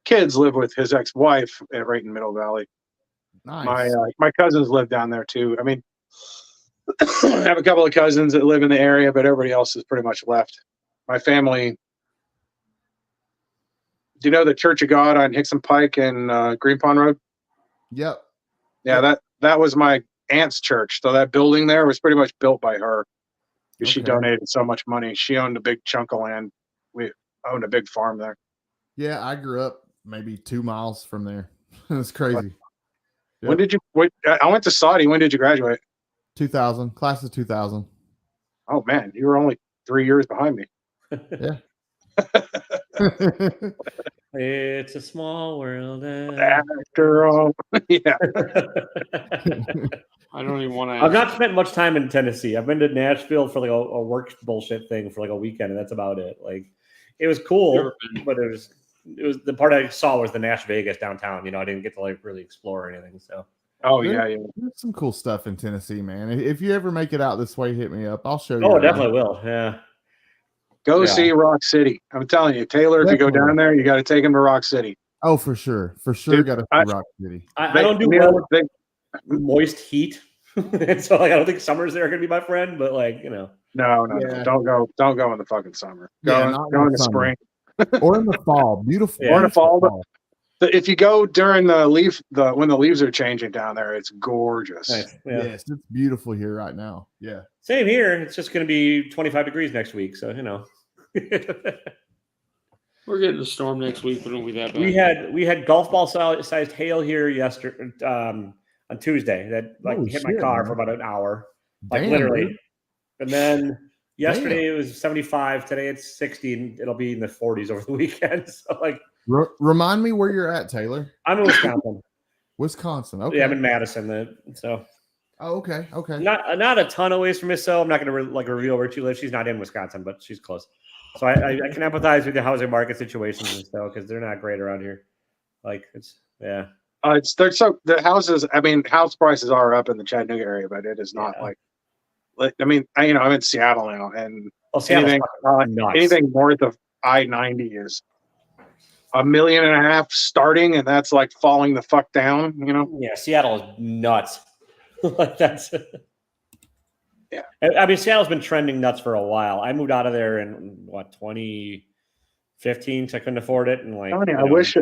kids live with his ex-wife right in Middle Valley. Nice. My cousins live down there too. I mean, I have a couple of cousins that live in the area, but everybody else is pretty much left. My family. Do you know the Church of God on Hickson Pike and Green Pond Road? Yep. Yeah, that was my aunt's church. So that building there was pretty much built by her. Because she Okay. donated so much money. She owned a big chunk of land. We owned a big farm there. Yeah, I grew up maybe 2 miles from there. It's crazy. When did you? I went to Saudi. When did you graduate? 2000, class of 2000. Oh man, you were only 3 years behind me. Yeah. It's a small world. After all, yeah. I don't even want to. I've not spent much time in Tennessee. I've been to Nashville for like a work bullshit thing for like a weekend, and that's about it. Like, it was cool, but it was the part I saw was the Nash Vegas downtown. I didn't get to like really explore or anything. So. Oh yeah. There's some cool stuff in Tennessee, man. If you ever make it out this way, hit me up. I'll show you. Oh, definitely will. Yeah. Go see Rock City. I'm telling you, Taylor. If you go down there, you got to take him to Rock City. Oh, for sure. Dude, Got to see Rock City. I don't do well with moist heat, and so like I don't think summers there are gonna be my friend. But like No. Yeah. Don't go in the fucking summer. Go in the spring or in the fall. Beautiful. Or in the fall. If you go during when the leaves are changing down there, it's gorgeous. Nice. Yeah. Yes, it's beautiful here right now. Yeah. Same here. It's just going to be 25 degrees next week. So, We're getting a storm next week, but it won't be that bad. we had golf ball sized hail here yesterday on Tuesday that hit my car for about an hour, literally. Dude. And then yesterday it was 75. Today it's 60, and it'll be in the 40s over the weekend. So remind me where you're at, Taylor. I'm in Wisconsin. Wisconsin. Okay. Yeah, I'm in Madison. So. Oh, okay. Not a ton of ways from Miss. So I'm not going to reveal where she lives. She's not in Wisconsin, but she's close. So I can empathize with the housing market situations and stuff because they're not great around here. The houses. I mean, house prices are up in the Chattanooga area, but it is not I'm in Seattle now, and anything north of I-90 is $1.5 million starting, and that's like falling the fuck down. Yeah, Seattle is nuts. Yeah. I mean, Seattle's been trending nuts for a while. I moved out of there in 2015, so I couldn't afford it. And I wish I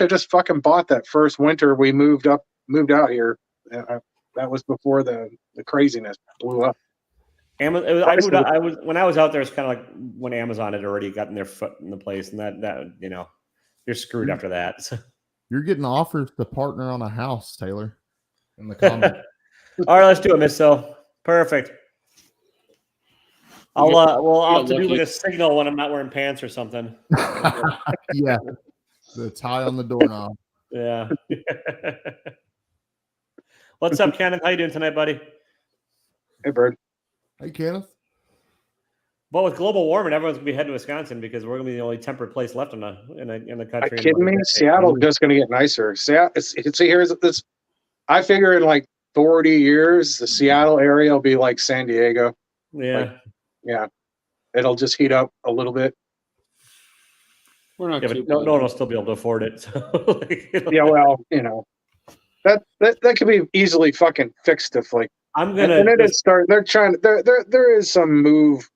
just fucking bought that first winter we moved out here. That was before the craziness blew up. When I was out there, it's kind of like when Amazon had already gotten their foot in the place, and that you're screwed after that. So. You're getting offers to partner on a house, Taylor. In the comments. All right, let's do it, Miss So. Perfect. I'll have to do like a signal when I'm not wearing pants or something. Yeah. The tie on the doorknob. Yeah. What's up, Kenneth? How you doing tonight, buddy? Hey, Bird. Hey, Kenneth. Well, with global warming, everyone's gonna be heading to Wisconsin because we're gonna be the only temperate place left in the country. Are you kidding me? Seattle's just gonna get nicer. Here's this. I figure in like 40 years, the Seattle area will be like San Diego. Yeah. Yeah. It'll just heat up a little bit. We're not. But no one will still be able to afford it. So, yeah, well, that could be easily fucking fixed if I'm gonna. And it is start. They're trying. There is some move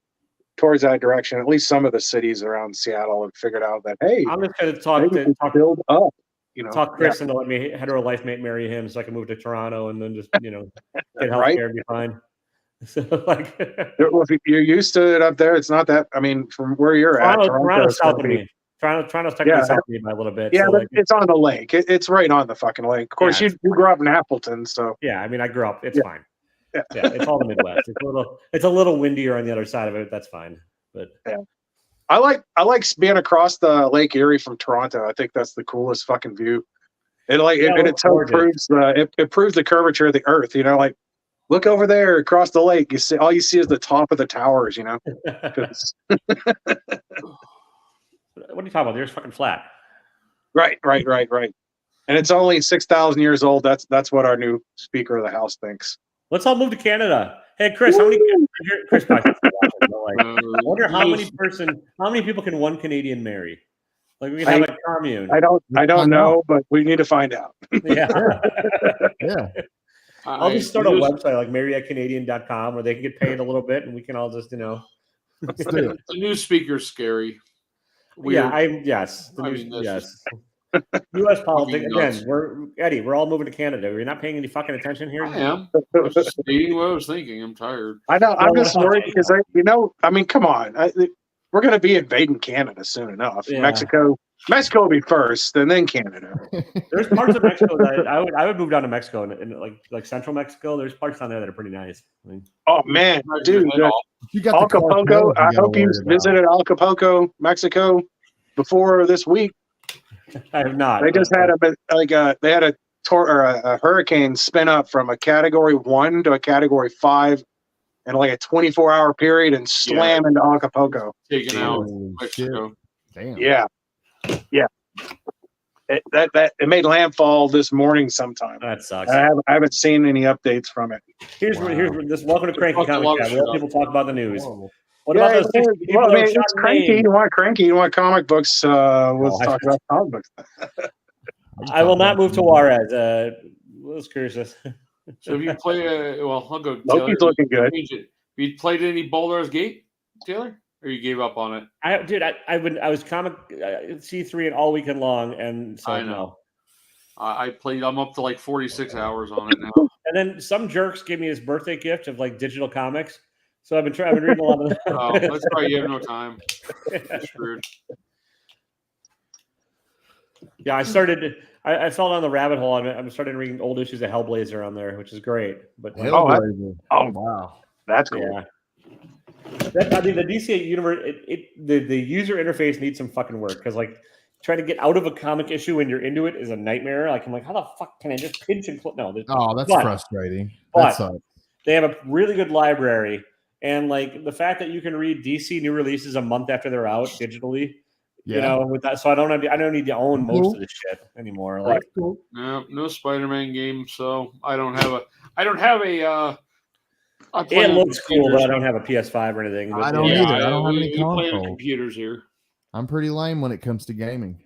towards that direction. At least some of the cities around Seattle have figured out that I'm just gonna build up. Talk Chris into let me hetero life mate marry him so I can move to Toronto and then just get healthcare and be fine. So if you're used to it up there, it's not that. I mean, from where you're at, Toronto's south of me. Toronto's technically south of me by a little bit. Yeah, so but it's on the lake. It's right on the fucking lake. Of course, you grew up in Appleton, so yeah. I mean, I grew up. It's fine. Yeah, it's all the Midwest. It's a little windier on the other side of it. That's fine. But yeah. I like being across the Lake Erie from Toronto. I think that's the coolest fucking view. It proves the curvature of the Earth. Look over there across the lake. All you see is the top of the towers. What are you talking about? There's fucking flat. Right. And it's only 6,000 years old. That's what our new Speaker of the House thinks. Let's all move to Canada. Hey, Chris, how many? Chris, I wonder how many people can one Canadian marry? Like we can have a commune. I don't know, but we need to find out. Yeah. Yeah. I'll just start a website like marryatcanadian.com where they can get paid a little bit and we can all just, The new speaker's scary. Weird. Yes. Yes. U.S. politics Fucking nuts. again. We're all moving to Canada. You're not paying any fucking attention here. I am. I was just stating what I was thinking. I'm tired. I know. I'm Well, just worried because I mean, come on. We're going to be invading Canada soon enough. Yeah. Mexico will be first, and then Canada. There's parts of Mexico that I would move down to Mexico and like central Mexico. There's parts down there that are pretty nice. I mean, Oh man, dude, You got the Acapulco. cartels I gotta hope you worry about. visited Acapulco, Mexico, before this week. I have not. They just had a hurricane spin up from a Category 1 to a Category 5 in like a 24-hour period and slam into Acapulco. Taking out Holy Mexico. Damn. Yeah. It made landfall this morning sometime. That sucks. I haven't seen any updates from it. Here's this. Welcome to Cranky Fucked a Comic lot of Chat. shit Where up. people talk about the news. Horrible. What about those 60 people well, I that mean, shot it's in Cranky. Maine? You want comic books? Let's talk about comic books. I will not move to Juarez. Let's curious this. So if you play, I'll go. Loki's looking good. Change it. Have you played any Baldur's Gate, Taylor? Or you gave up on it? I was comic C3 and all weekend long, and so I know. no. I played. I'm up to like 46 hours on it now. And then some jerks gave me this birthday gift of like digital comics. So I've been reading a lot of them. Oh, that's right. You have no time. You're screwed. Yeah, I fell down the rabbit hole. I'm starting reading old issues of Hellblazer on there, which is great. But Hellblazer. Oh, Wow. that's cool. yeah. I mean, the DC universe, the user interface needs some fucking work because like trying to get out of a comic issue when you're into it is a nightmare. Like I'm like, how the fuck can I just pinch and click? No, Oh, that's but- frustrating. but- That sucks. they have a really good library, and like the fact that you can read DC new releases a month after they're out digitally, you know, with that. So I don't need to own most of the shit anymore. Like, Cool. No Spider-Man game, so I don't have a. I play it on looks cool, computers. but I don't have a PS5 or anything. But I don't yeah. either. I don't have any we play on consoles. computers here. I'm pretty lame when it comes to gaming.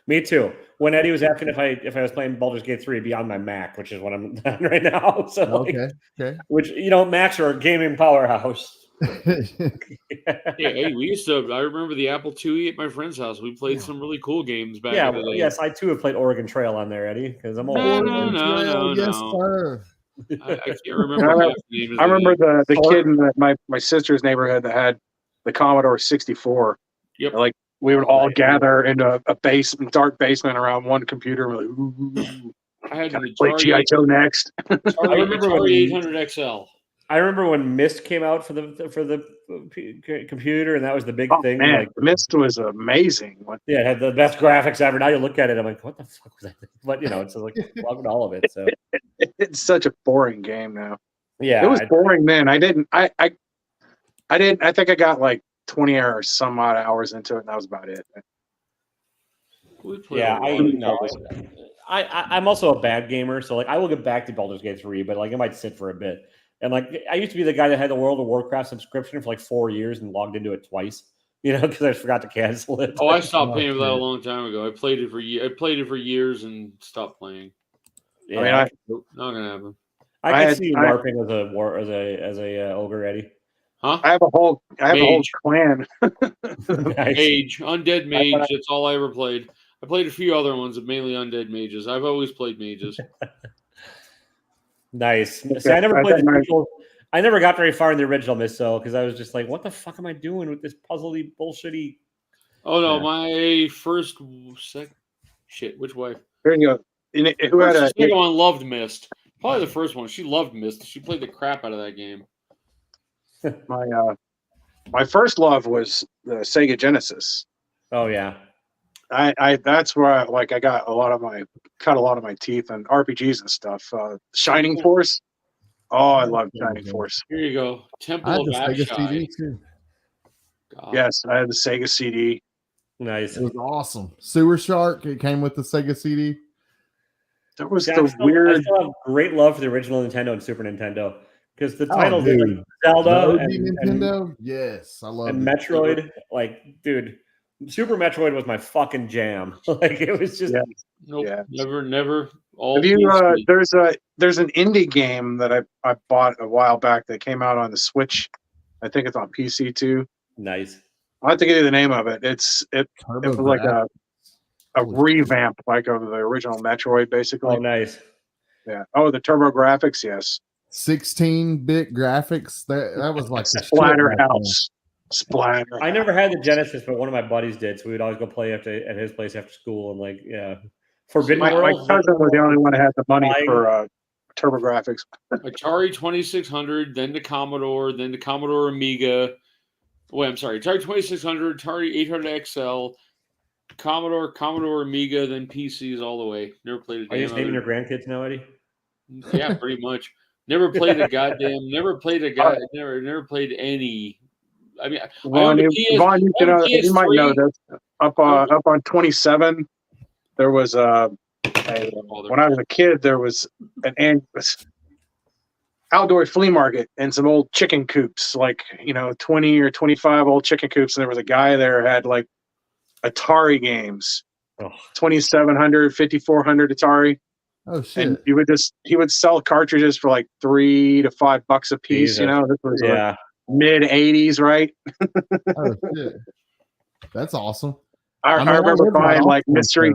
Me too. When Eddie was asking if I was playing Baldur's Gate 3, it'd be on my Mac, which is what I'm on right now. So Okay. which Macs are a gaming powerhouse. Yeah, hey, we used to. I remember the Apple IIe at my friend's house. We played some really cool games back in the day. Yes, I too have played Oregon Trail on there, Eddie, because I'm old. No. Yes, sir. I can't remember. I remember the kid in my sister's neighborhood that had the Commodore 64. Yep. Like we would all gather into a dark basement around one computer. We're like, ooh, I had the play GI Joe next. I remember when Atari 800 XL. I remember when Myst came out for the computer, and that was the big thing. Man, like, Myst was amazing. yeah, it had the best graphics ever. Now you look at it, I'm like, what the fuck was that? But it's like loving all of it. So It's such a boring game now. yeah, It was boring then. I think I got like 20 or some odd hours into it, and that was about it. I'm also a bad gamer, so like I will get back to Baldur's Gate 3, but like it might sit for a bit. And like I used to be the guy that had the World of Warcraft subscription for like 4 years and logged into it twice, because I forgot to cancel it. Oh, I stopped paying for that a long time ago. I played it for years and stopped playing. Yeah, Not gonna happen. I can see you LARPing as a ogre, Eddie. Huh? I have a whole clan. Nice. Mage, undead mage. That's all I ever played. I played a few other ones, but mainly undead mages. I've always played mages. Nice. See, I never played the original. I never got very far in the original Misso because I was just like, what the fuck am I doing with this puzzly bullshitty? Oh no, my first shit. Which way? There you go. Who had The second one loved Myst. Probably the first one. She loved Myst. She played the crap out of that game. my first love was the Sega Genesis. Oh yeah. I that's where I got cut a lot of my teeth on RPGs and stuff. Shining Force. Oh, I love Shining Force. Here you go. I Temple had of the Sega Abshai. CD too. God. Yes, I had the Sega CD. Nice. It was awesome. Sewer Shark. It came with the Sega CD. There was I the weird. still have great love for the original Nintendo and Super Nintendo because the titles dude. like Zelda The OG and Nintendo. Yes, I love and it. Metroid. Like, dude, Super Metroid was my fucking jam. Like, it was just. Yeah. Nope. Yeah. Never. All Have you? PC. There's an indie game that I bought a while back that came out on the Switch. I think it's on PC too. Nice. I'll have to give you the name of it. It was like revamp like of the original Metroid, basically. Oh, nice. Yeah. Oh, the Turbo Graphics, yes. 16-bit graphics. That was like the Splatterhouse. Splatter. I never had the Genesis, but one of my buddies did, so we would always go play at his place after school, and like, yeah. Forbidden My World. cousin was the only one that had the money for Turbo Graphics. Atari 2600, then the Commodore Amiga. Wait, I'm sorry. Atari 2600, Atari 800 XL, Commodore Amiga, then PCs all the way. Never played a damn. Are you just naming your grandkids now, Eddie? Yeah, pretty much. Never played any. I mean, Vaughn, you might know this. Up on 27, there was when I was a kid, there was an outdoor flea market and some old chicken coops, like 20 or 25 old chicken coops, and there was a guy there who had like Atari games, 2700, 5400 Atari. Oh shit! And he would sell cartridges for like $3 to $5 a piece. Jesus. This was like mid 80s, right? Oh shit! That's awesome. I remember buying like mystery.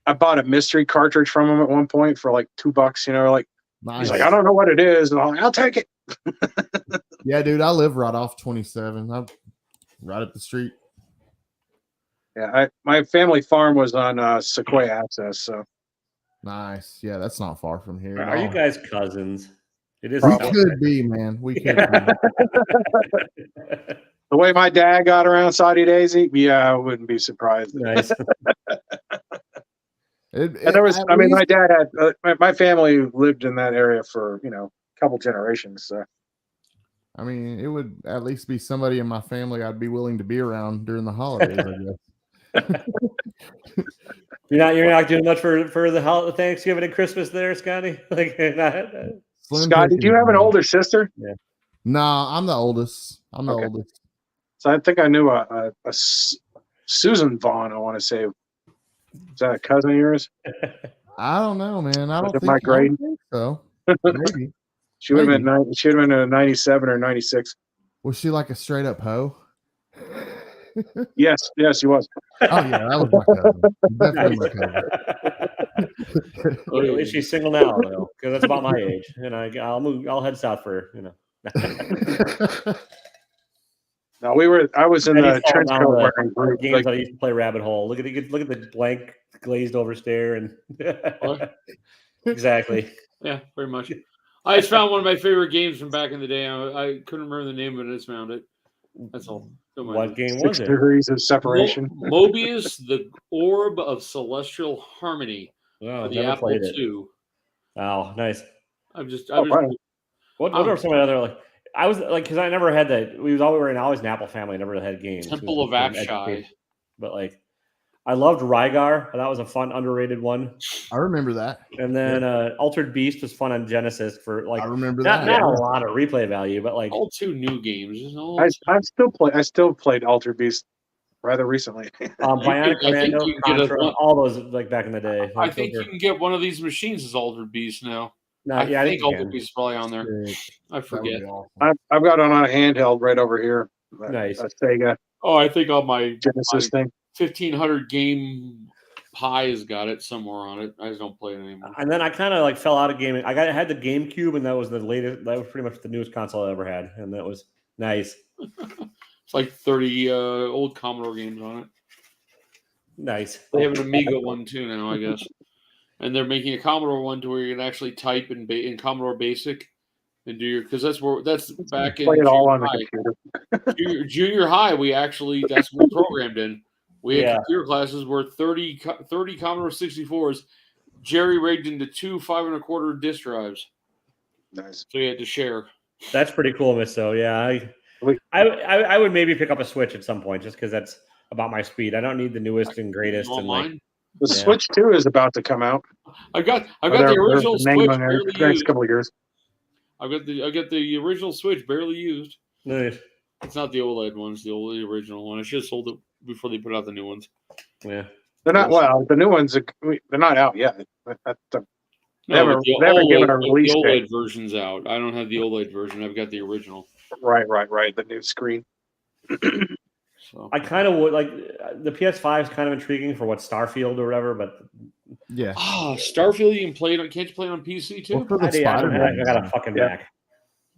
I bought a mystery cartridge from him at one point for like $2. Like nice. He's like, I don't know what it is, and I'll take it. Yeah, dude, I live right off 27. I'm right up the street. Yeah, my family farm was on Sequoia Access, so nice. Yeah, that's not far from here. Are you guys cousins? It is. We could be, man. We could be. The way my dad got around Saudi Daisy, yeah, I wouldn't be surprised. Nice. My dad had my family lived in that area for a couple generations. So. I mean, it would at least be somebody in my family I'd be willing to be around during the holidays, I guess. You're not doing much for the Thanksgiving and Christmas there, Scotty. Scott, did you have an older sister? Yeah. Nah, I'm the oldest. I'm the oldest. So I think I knew a Susan Vaughn. I want to say, is that a cousin of yours? I don't know, man. I don't think so. Maybe. She would have been. She would have been a 97 or 96. Was she like a straight up hoe? Yes, she was. Oh yeah, that was my cousin. Definitely my cousin. Is she single now though? Because that's about my age, and I'll head south for No, I was in the trench coat wearing group. Games I used to play Rabbit Hole. Look at the blank glazed over stare and exactly. Yeah, very much. I just found one of my favorite games from back in the day. I couldn't remember the name of it. I just found it. That's all. What game was it? 6 degrees of separation. Mobius, the Orb of Celestial Harmony. Wow, for the Apple II. Oh, nice. What are some of the other I was like, because I never had that. We were always an Apple family. I never really had games. Temple of Apshai. But I loved Rygar. That was a fun, underrated one. I remember that. And then Altered Beast was fun on Genesis for I remember that. Not a lot of replay value, but all 2 new games. I still played Altered Beast rather recently. Bionic Commando, Contra, all those back in the day. I think you can get one of these machines as Altered Beast now. I think Altered Beast is probably on there. I forget. I've got it on a handheld right over here. Nice. A Sega. Oh, I think on my Genesis thing. 1500 game Pi has got it somewhere on it. I just don't play it anymore. And then I kind of fell out of gaming. I had the GameCube, and that was the latest. That was pretty much the newest console I ever had, and that was nice. It's like 30 old Commodore games on it. Nice. They have an Amiga one too now, I guess. And they're making a Commodore one to where you can actually type in Commodore Basic and do that's back in play it all on the computer. Junior high, that's what we programmed in. We had computer classes where 30 Commodore 64s jerry rigged into 2 5 1/4 disk drives. Nice. So you had to share. That's pretty cool, Miss. So yeah, I would maybe pick up a Switch at some point just because that's about my speed. I don't need the newest and greatest. The Switch 2 is about to come out. I got the original Switch barely next couple of years. I got the original Switch barely used. Nice. It's not the OLED one; it's the original one. I should have sold it before they put out the new ones. Yeah, they're not. Well, the new ones they're not out yet. They haven't given a release date. The OLED date. version's out. I don't have the OLED version. I've got the original. Right. The new screen. So I kind of would like the PS5 is kind of intriguing for what Starfield or whatever, but Yeah. Starfield, you can play it. Can't you play it on PC too? Well, for the I don't have, I got a Spider-Man. fucking Yeah. Mac.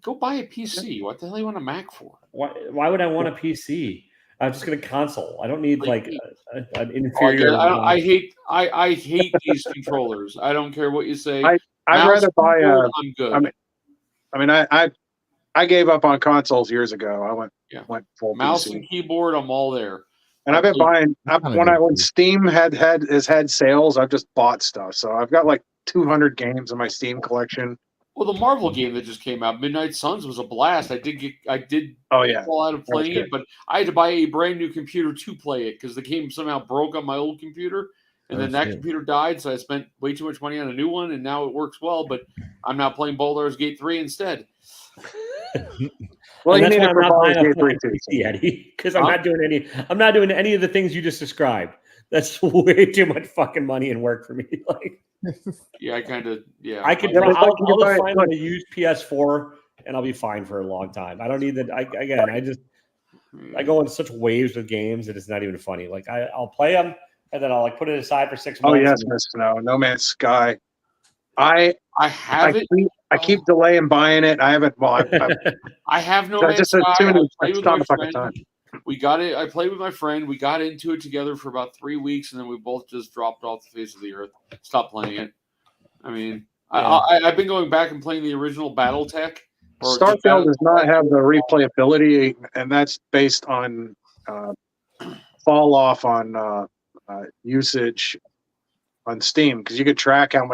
Go buy a PC. What the hell you want a Mac for? Why would I want a PC? I'm just gonna console. I don't need like an inferior. I hate these controllers. I don't care what you say. I'd Mouse, rather buy keyboard, I'm good. I mean, I gave up on consoles years ago. I went full Mouse PC. and keyboard, I'm all there. And I've been buying when Steam has had sales, I've just bought stuff. So I've got like 200 games in my Steam collection. Well, the Marvel game that just came out, Midnight Suns, was a blast. I did fall out of playing it, but I had to buy a brand new computer to play it because the game somehow broke on my old computer, and then that computer died, so I spent way too much money on a new one, and now it works well, but I'm now playing Baldur's Gate 3 instead. Well, and you need that's it why for I'm not Baldur's buying a Gate 3 fucking too. PC, Eddie, because I'm not doing any of the things you just described. That's way too much fucking money and work for me. Like, yeah, I kind of I could. Yeah, I'll you just buy- find a used PS4 and I'll be fine for a long time. I don't need that. I go in such waves with games that it's not even funny. Like I'll play them and then I'll like put it aside for 6 months. Oh yes, No Man's Sky. I have it. I keep delaying buying it. I haven't. Well, I have No Man's Sky. It's not a fucking time. We got it. I played with my friend. We got into it together for about 3 weeks, and then we both just dropped off the face of the earth. Stopped playing it. I mean, I've been going back and playing the original BattleTech. Starfield does not have the replayability, and that's based on fall off on usage on Steam, because you could track how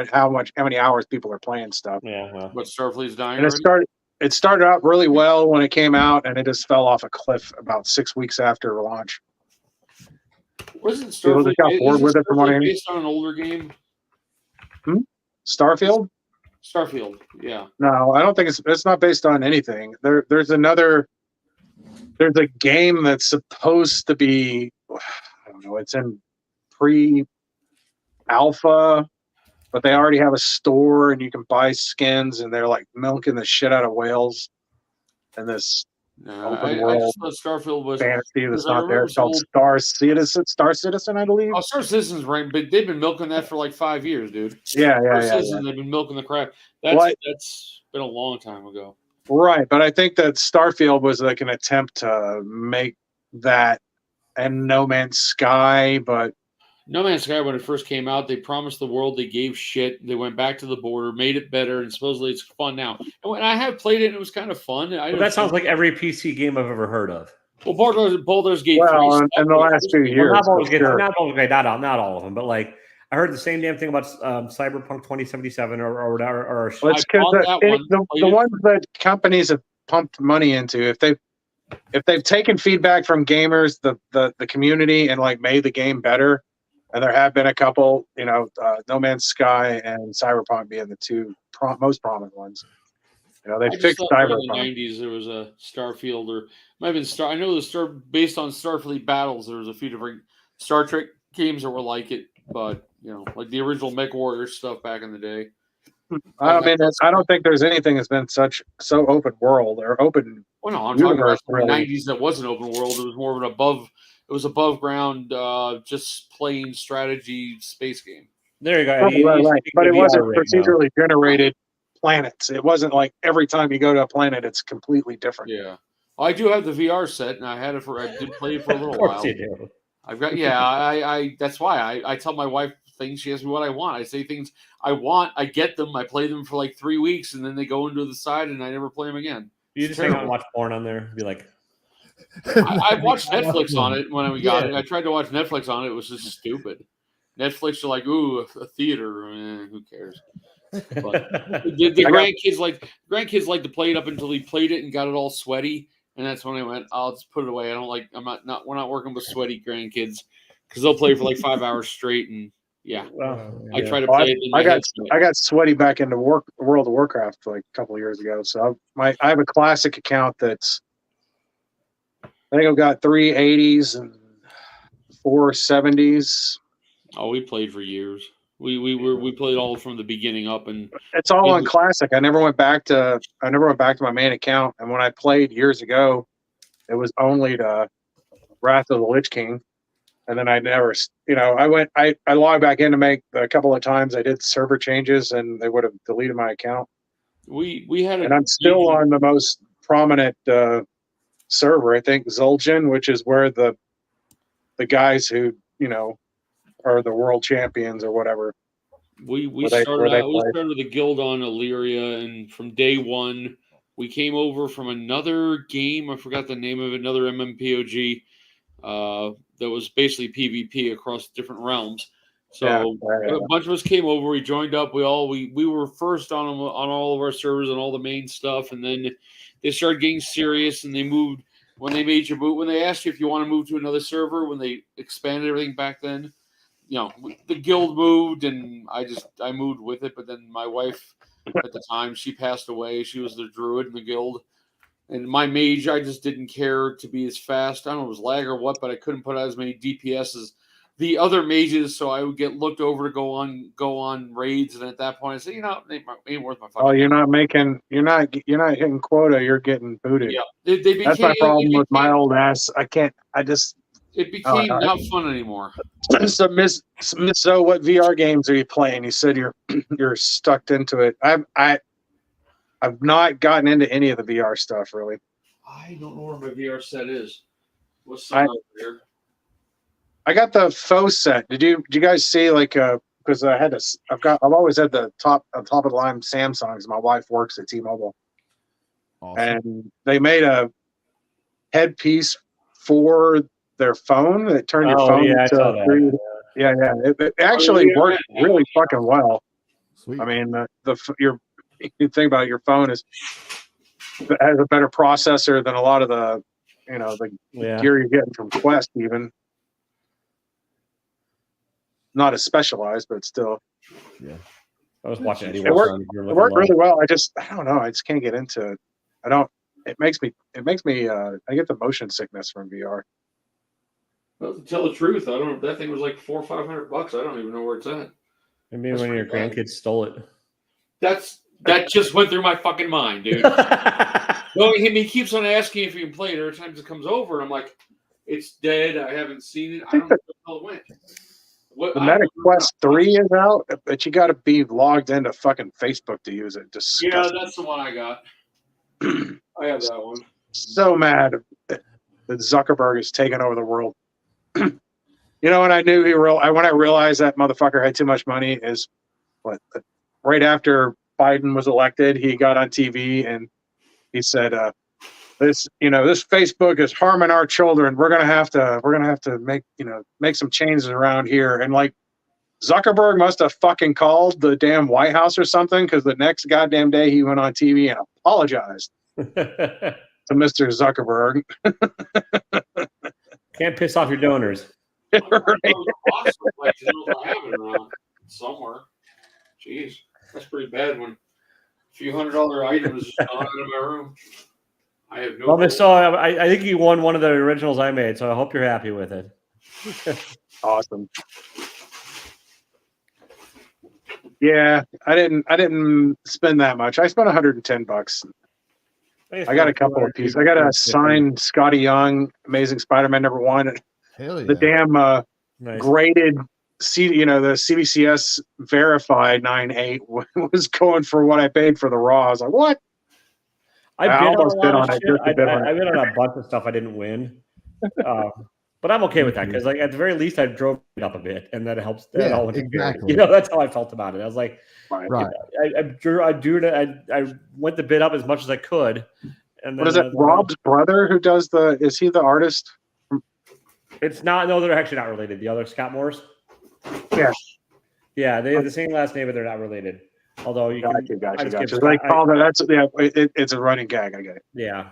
many hours people are playing stuff. Yeah. Well. But Starfleet's dying. And it started out really well when it came out, and it just fell off a cliff about 6 weeks after launch. Wasn't Starfleet based on an older game? Starfield? Starfield, yeah. No, I don't think it's not based on anything. There's a game that's supposed to be, I don't know, it's in pre-alpha, but they already have a store and you can buy skins, and they're like milking the shit out of whales in this open world I just thought Starfield was fantasy that's not there. It's called Star Citizen, I believe. Oh, Star Citizen's right, but they've been milking that for like 5 years, dude. Yeah. Citizen, they've been milking the crap. That's been a long time ago. Right, but I think that Starfield was like an attempt to make that and No Man's Sky, but No Man's Sky, when it first came out, they promised the world, they gave shit, they went back to the border, made it better, and supposedly it's fun now. And when I have played it, and it was kind of fun. That sounds like every PC game I've ever heard of. Well, Baldur's Gate 3. In the last few years. Not all of them, but like I heard the same damn thing about Cyberpunk 2077 or whatever. Well, it's because the ones that companies have pumped money into, if they've taken feedback from gamers, the community, and like made the game better. And there have been a couple, No Man's Sky and Cyberpunk being the two most prominent ones. They fixed Cyberpunk. In the 90s, there was a Starfield, or might have been Star. I know based on Starfleet Battles. There was a few different Star Trek games that were like it, but like the original Mech Warrior stuff back in the day. I mean, I don't think there's anything that's been so open world or open. Well, no, I'm talking about the 90s that wasn't open world. It was more of an above ground, just plain strategy space game. There you go. Right. But it wasn't procedurally generated planets. It wasn't like every time you go to a planet, it's completely different. Yeah. Well, I do have the VR set, and I did play it for a little while. Of course you do. I've got, I that's why I tell my wife things. She asks me what I want. I say things I want. I get them. I play them for like 3 weeks, and then they go into the side, and I never play them again. You just hang out and watch porn on there. Be like, I watched Netflix on it when we got it. I tried to watch Netflix on it. It was just stupid. Netflix are like, ooh, a theater. Who cares? But the grandkids like to play it up until he played it and got it all sweaty, and that's when I went, I'll just put it away. We're not working with sweaty grandkids, because they'll play for like 5 hours straight, and I try to play it. I got sweaty back into World of Warcraft like a couple of years ago. So I have a classic account that's, I think I've got 3 80s and 4 70s. Oh, we played for years. We played all from the beginning up, and it's all on classic. I never went back to my main account, and when I played years ago, it was only to Wrath of the Lich King. And then I never, I logged back in to make a couple of times. I did server changes and they would have deleted my account. We had And I'm still on the most prominent server, I think Zul'jin, which is where the guys who, are the world champions or whatever. We started the guild on Illyria, and from day one, we came over from another game. I forgot the name of it, another MMPOG that was basically PvP across different realms. So a bunch of us came over. We joined up. We were first on all of our servers and all the main stuff, and then they started getting serious, and they moved when they made you move. When they asked you if you want to move to another server, when they expanded everything back then. The guild moved, and I moved with it. But then my wife, at the time, she passed away. She was the druid in the guild, and my mage, I just didn't care to be as fast. I don't know if it was lag or what, but I couldn't put out as many DPS as the other mages, so I would get looked over to go on raids. And at that point, I said, it ain't worth my fucking. Oh, you're not hitting quota. You're getting booted. Yeah, that's my problem with my old ass. It became not fun anymore. So, so what VR games are you playing? You said you're stuck into it. I've not gotten into any of the VR stuff really. I don't know where my VR set is. What's over here? I got the faux set. Did you guys see because I've always had the top of the line Samsungs. My wife works at T-Mobile, awesome. And they made a headpiece for their phone that turned your phone into it actually worked really fucking well. Sweet. I mean, you think about it, your phone has a better processor than a lot of the gear you're getting from Quest, even not as specialized, but still. Yeah, I was watching it. It worked really well. I don't know. I just can't get into it. It makes me. I get the motion sickness from VR. Well, to tell the truth, I don't know. That thing was like $400 or $500. I don't even know where it's at. Maybe when your grandkids stole it. That just went through my fucking mind, dude. Well, he keeps on asking if you can play it every time it comes over, and I'm like, it's dead. I haven't seen it. I don't know where it went. The Meta Quest 3 is out, but you got to be logged into fucking Facebook to use it. Yeah, that's the one I got. I have that one. So mad that Zuckerberg is taking over the world. When I knew when I realized that motherfucker had too much money is right after Biden was elected, he got on TV and he said, this Facebook is harming our children. We're gonna have to make some changes around here. And Zuckerberg must have fucking called the damn White House or something, because the next goddamn day he went on TV and apologized to Mr. Zuckerberg. Can't piss off your donors. Right. Somewhere. Jeez, that's pretty bad when a few $100 items just gone out of my room. I have no. Well, so I think you won one of the originals I made, so I hope you're happy with it. Awesome. Yeah, I didn't spend that much. I spent $110. I got a couple of pieces. I got a signed Scotty Young Amazing Spider-Man #1. Hell yeah. The damn graded the CBCS verified 9.8 was going for what I paid for the Raw. I was like, what? I almost bid on it. I bid on a bunch of stuff I didn't win. But I'm okay with that, because at the very least I drove it up a bit, and that helps. Exactly. That's how I felt about it. I was like, right. I went the bid up as much as I could. And then, what is it? Rob's brother who does is he the artist? It's not. No, they're actually not related. The other Scott Morris. Yeah. Yeah, they have the same last name, but they're not related. Although you gotcha. It's a running gag. I get it. Yeah.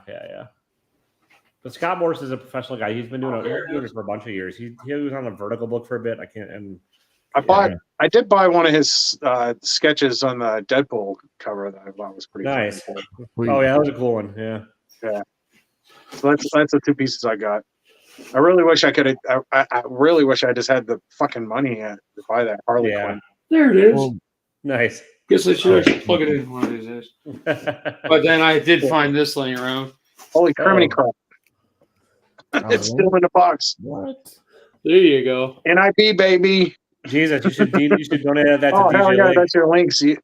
But Scott Morris is a professional guy. He's been doing this for a bunch of years. He was on the Vertical book for a bit. I did buy one of his sketches on the Deadpool cover that I thought was pretty nice. Cool. Oh yeah, that was a cool one. Yeah. So that's the two pieces I got. I really wish I could. I really wish I just had the fucking money to buy that Harley Quinn. There it is. Well, nice. Guess I should actually plug it in one of these days. But then I did find this laying around. Holy criminy crap! It's still in the box. What? There you go. NIP, baby. Jesus, you should donate that to Oh, hell DJ yeah, Link. that's your links. You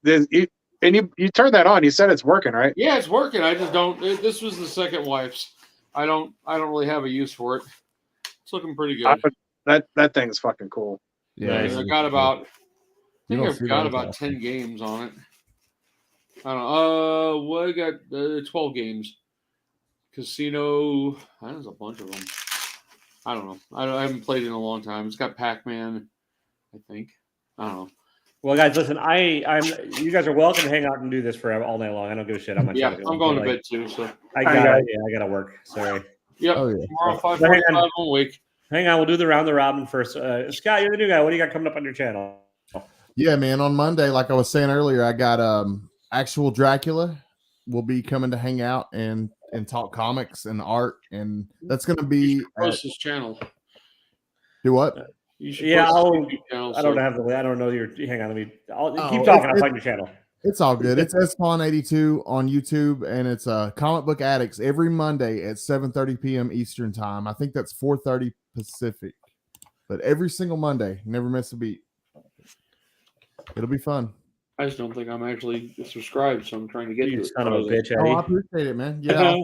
turned that on. You said it's working, right? Yeah, it's working. I just don't. This was the second wife's. I don't really have a use for it. It's looking pretty good. That thing's fucking cool. Yeah, Nice. I got about. I You think don't I've see got that about often. 10 games on it. I don't know. What I got 12 games. Casino. There's a bunch of them. I don't know. I haven't played in a long time. It's got Pac-Man, I think. I don't know. Well, guys, listen. You guys are welcome to hang out and do this forever all night long. I don't give a shit. I'm going to bed too. So I gotta work. Sorry. yep. Oh, yeah. Tomorrow 5:45 Hang on. one week. Hang on. We'll do the round the robin first. Scott, you're the new guy. What do you got coming up on your channel? Yeah, man. On Monday, like I was saying earlier, I got actual Dracula will be coming to hang out and talk comics and art, and that's gonna be Post his channel. do what? You should Yeah, post his YouTube channel, I don't have the. I don't know your. Hang on. Oh, Keep talking. I'll find your channel. It's all good. It's SPawn82 on YouTube, and it's Comic Book Addicts every Monday at 7:30 p.m. Eastern time. I think that's 4:30 Pacific, but every single Monday, never miss a beat. It'll be fun. I just don't think I'm actually subscribed, so I'm trying to get to You it. son of a bitch, Oh, I Eddie. appreciate it, man. Yeah.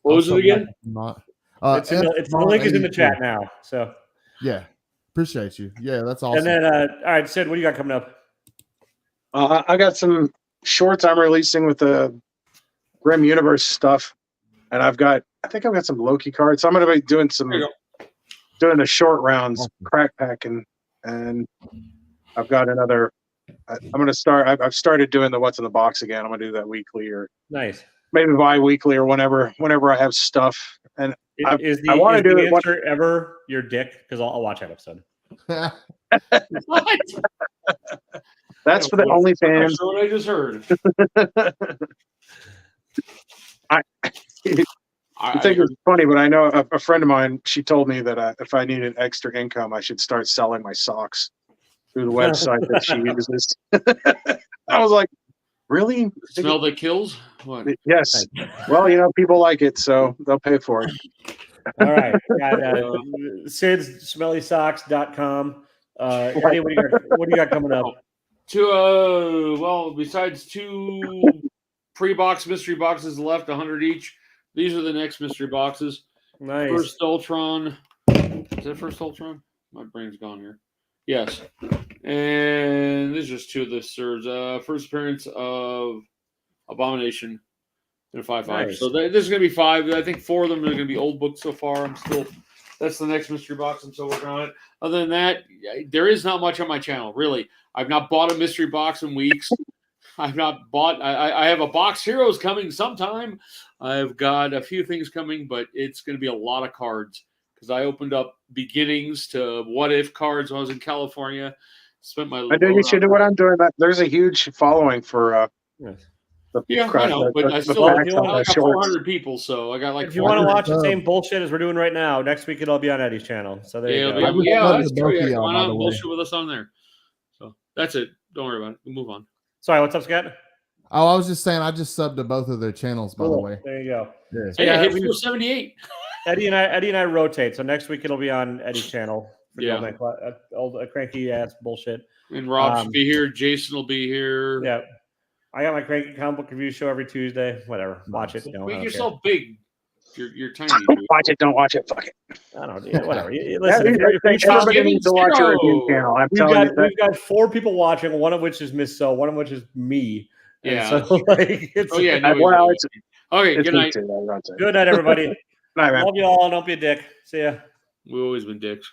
What was it again? Not. The link is in the chat now. So Yeah, appreciate you. Yeah, that's awesome. and then all right, Sid, what do you got coming up? I got some shorts I'm releasing with the Grim Universe stuff, and I think I've got some Loki cards. So I'm going to be doing the short rounds, crack packing, and I've got another. I'm going to start. I've started doing the what's in the box again. I'm going to do that weekly or Nice. maybe bi-weekly or whenever I have stuff. And Is I want to do the it. answer ever your dick? Because I'll watch that episode. What? That's for the Not OnlyFans. sure what I just heard. I think it's funny, but I know a friend of mine. She told me that if I needed extra income, I should start selling my socks through the website that she uses. I was like, really? Smell that kills? What? Yes. Well, people like it, so they'll pay for it. All right. Got SidsSmellySocks.com. Eddie, what do you got coming up? Besides 2 pre-box mystery boxes left, 100 each. These are the next mystery boxes. Nice. First Ultron. Is that First Ultron? My brain's gone here. Yes. And there's just 2 of the serves. First appearance of Abomination in a 5/5. Nice. So this is going to be 5. I think 4 of them are going to be old books so far. That's the next mystery box. I'm still working on it. Other than that, there is not much on my channel, really. I've not bought a mystery box in weeks. I've not bought. I have a Box Heroes coming sometime. I've got a few things coming, but it's going to be a lot of cards because I opened up beginnings to what if cards when I was in California. Spent my. I think you should do what I'm doing. There's a huge following for. Yeah, I know, but I still I got 400 people, so I got like. If you want to watch the same bullshit as we're doing right now, next week it'll be on Eddie's channel. So there you go. That's true. Yeah, come on out and bullshit with us on there. So that's it. Don't worry about it. We'll move on. Sorry, what's up, Scott? Oh, I was just saying, I just subbed to both of their channels, by the way. There you go. Yeah. Hey, I hit 478. Eddie and I rotate, so next week it'll be on Eddie's channel. For the old cranky ass bullshit. And Rob should be here. Jason will be here. Yeah. I got my cranky comic book review show every Tuesday. Whatever. Watch it. Make yourself big. You're tiny. Watch it. Don't watch it. Fuck it. I don't know. Whatever. Listen, everybody needs to watch your review channel. We've got 4 people watching, one of which is Miss So, one of which is me. Yeah. So, okay. Good night. Good night, everybody. Night, man. Love you all. Don't be a dick. See ya. We've always been dicks.